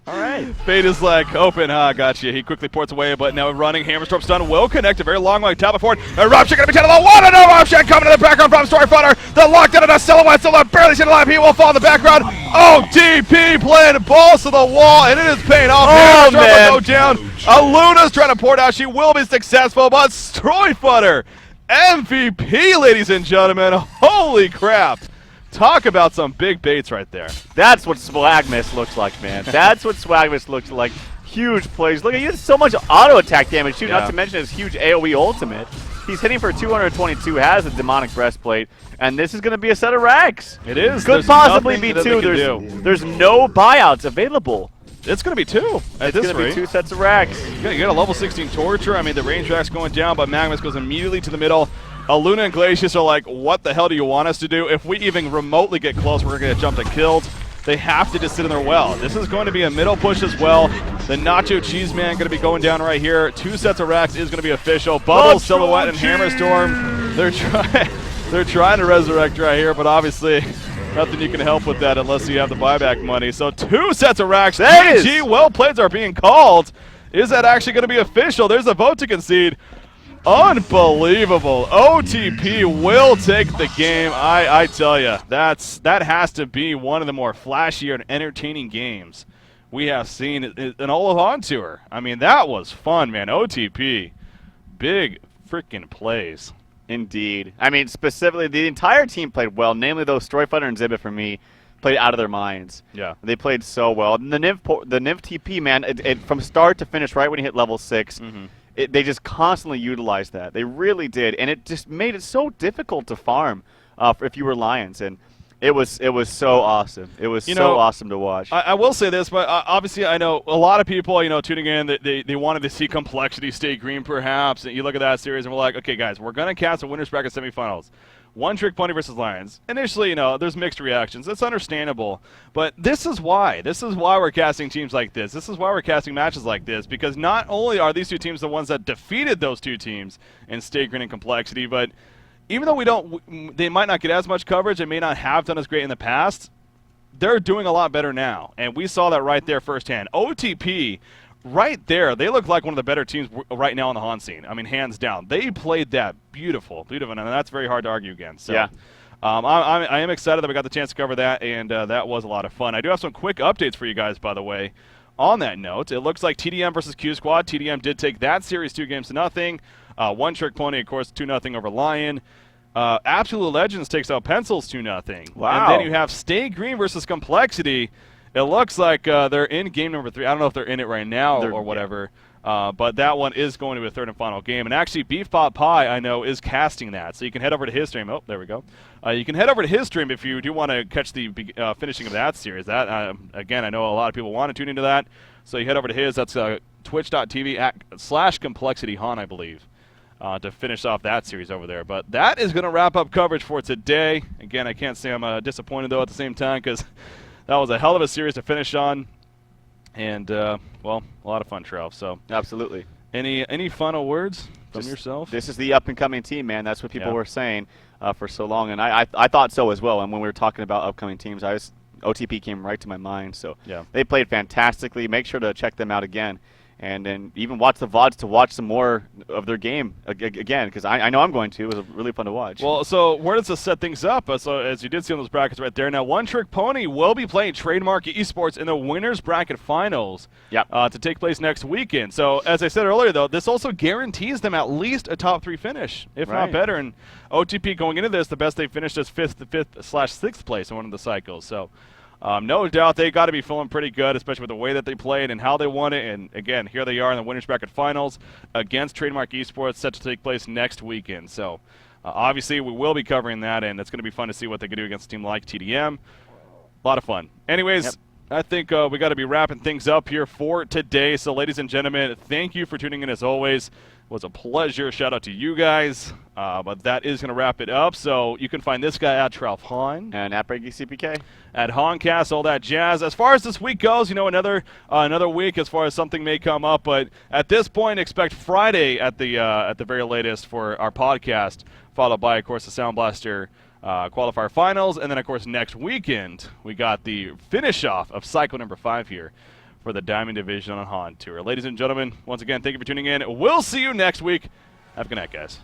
All right. Fade is like, open, gotcha. He quickly ports away, but now running. Hammerstorm stun will connect a very long way. Tap it forward. Eruption going to be channeled. What an eruption coming to the background from Storyfighter. The lockdown of the Silhouette. Silhouette barely seen alive. He will fall in the background. OTP playing balls to the wall, and it is paying off. Oh, man. Will go down. Aluna's trying to pour it out. She will be successful, but Storyfighter MVP, ladies and gentlemen. Holy crap. Talk about some big baits right there. That's what Swagmas looks like, man. That's what Swagmas looks like. Huge plays. Look, he has so much auto attack damage, too, not to mention his huge AoE ultimate. He's hitting for 222, has a Demonic Breastplate, and this is going to be a set of racks. It is. Could possibly be 2. There's no buyouts available. It's going to be 2 at this rate. It's going to be 2 sets of racks. You got a level 16 Torture. I mean, the range rack's going down, but Magnus goes immediately to the middle. Aluna and Glacius are like, what the hell do you want us to do? If we even remotely get close, we're going to get jumped and killed. They have to just sit in their well. This is going to be a middle push as well. The Nacho Cheese Man going to be going down right here. 2 sets of racks is going to be official. Bubble, Silhouette, and Hammerstorm. They're trying to resurrect right here, but obviously nothing you can help with that unless you have the buyback money. So 2 sets of racks. GG, well plays are being called. Is that actually going to be official? There's a vote to concede. Unbelievable. OTP will take the game. I tell you, that has to be one of the more flashier and entertaining games we have seen in all of HoN Tour. I mean, that was fun, man. OTP, big freaking plays. Indeed. I mean, specifically, the entire team played well, namely those Storyfighter and Zibit for me played out of their minds. Yeah. They played so well. And the Nymph TP, man, from start to finish, right when you hit level 6, they just constantly utilized that. They really did, and it just made it so difficult to farm if you were Lions. And It was so awesome. It was so awesome to watch. I will say this, but obviously I know a lot of people, tuning in, they wanted to see complexity stay green perhaps. And you look at that series and we're like, okay, guys, we're going to cast a winner's bracket semifinals. One Trick Pony versus Lions. Initially, there's mixed reactions. It's understandable. But this is why. This is why we're casting teams like this. This is why we're casting matches like this. Because not only are these two teams the ones that defeated those two teams in stay green and complexity, but even though they might not get as much coverage and may not have done as great in the past, they're doing a lot better now. And we saw that right there firsthand. OTP, right there, they look like one of the better teams right now on the HoN scene. I mean, hands down. They played that beautiful, and that's very hard to argue against. So, yeah. I am excited that we got the chance to cover that, and that was a lot of fun. I do have some quick updates for you guys, by the way. On that note, it looks like TDM versus Q Squad. TDM did take that series 2-0. One Trick Pony, of course, 2-0 over Lion. Absolute Legends takes out Pencils 2-0. Wow. And then you have Stay Green versus Complexity. It looks like they're in game number 3. I don't know if they're in it right now or whatever. But that one is going to be a third and final game. And actually, Beef Pot Pie, I know, is casting that. So you can head over to his stream. Oh, there we go. You can head over to his stream if you do want to catch the finishing of that series. That again, I know a lot of people want to tune into that. So you head over to his. That's twitch.tv/ComplexityHoN, I believe, to finish off that series over there. But that is going to wrap up coverage for today. Again, I can't say I'm disappointed, though, at the same time, because that was a hell of a series to finish on. And, well, a lot of fun, Trev. So absolutely. Any final words from yourself? This is the up-and-coming team, man. That's what people were saying for so long. And I thought so as well. And when we were talking about upcoming teams, OTP came right to my mind. So they played fantastically. Make sure to check them out again. And then even watch the VODs to watch some more of their game again, because I know I'm going to. It was really fun to watch. Well, so where does this set things up? So as you did see on those brackets right there, now One Trick Pony will be playing Trademark Esports in the Winners Bracket Finals to take place next weekend. So as I said earlier, though, this also guarantees them at least a top 3 finish, if not better. And OTP going into this, the best they finished is 5th/6th place in one of the cycles. So no doubt they got to be feeling pretty good, especially with the way that they played and how they won it. And, again, here they are in the Winners Bracket Finals against Trademark Esports, set to take place next weekend. So, obviously, we will be covering that, and it's going to be fun to see what they can do against a team like TDM. A lot of fun. Anyways, I think we got to be wrapping things up here for today. So, ladies and gentlemen, thank you for tuning in as always. It was a pleasure. Shout out to you guys. But that is going to wrap it up. So you can find this guy at Ralph HoN. And at BreakyCPK. At HoNcast, all that jazz. As far as this week goes, another week as far as something may come up. But at this point, expect Friday at the very latest for our podcast, followed by, of course, the Sound Blaster qualifier finals. And then, of course, next weekend, we got the finish off of cycle number 5 here for the Diamond Division on HoN Tour. Ladies and gentlemen, once again, thank you for tuning in. We'll see you next week. Have a good night, guys.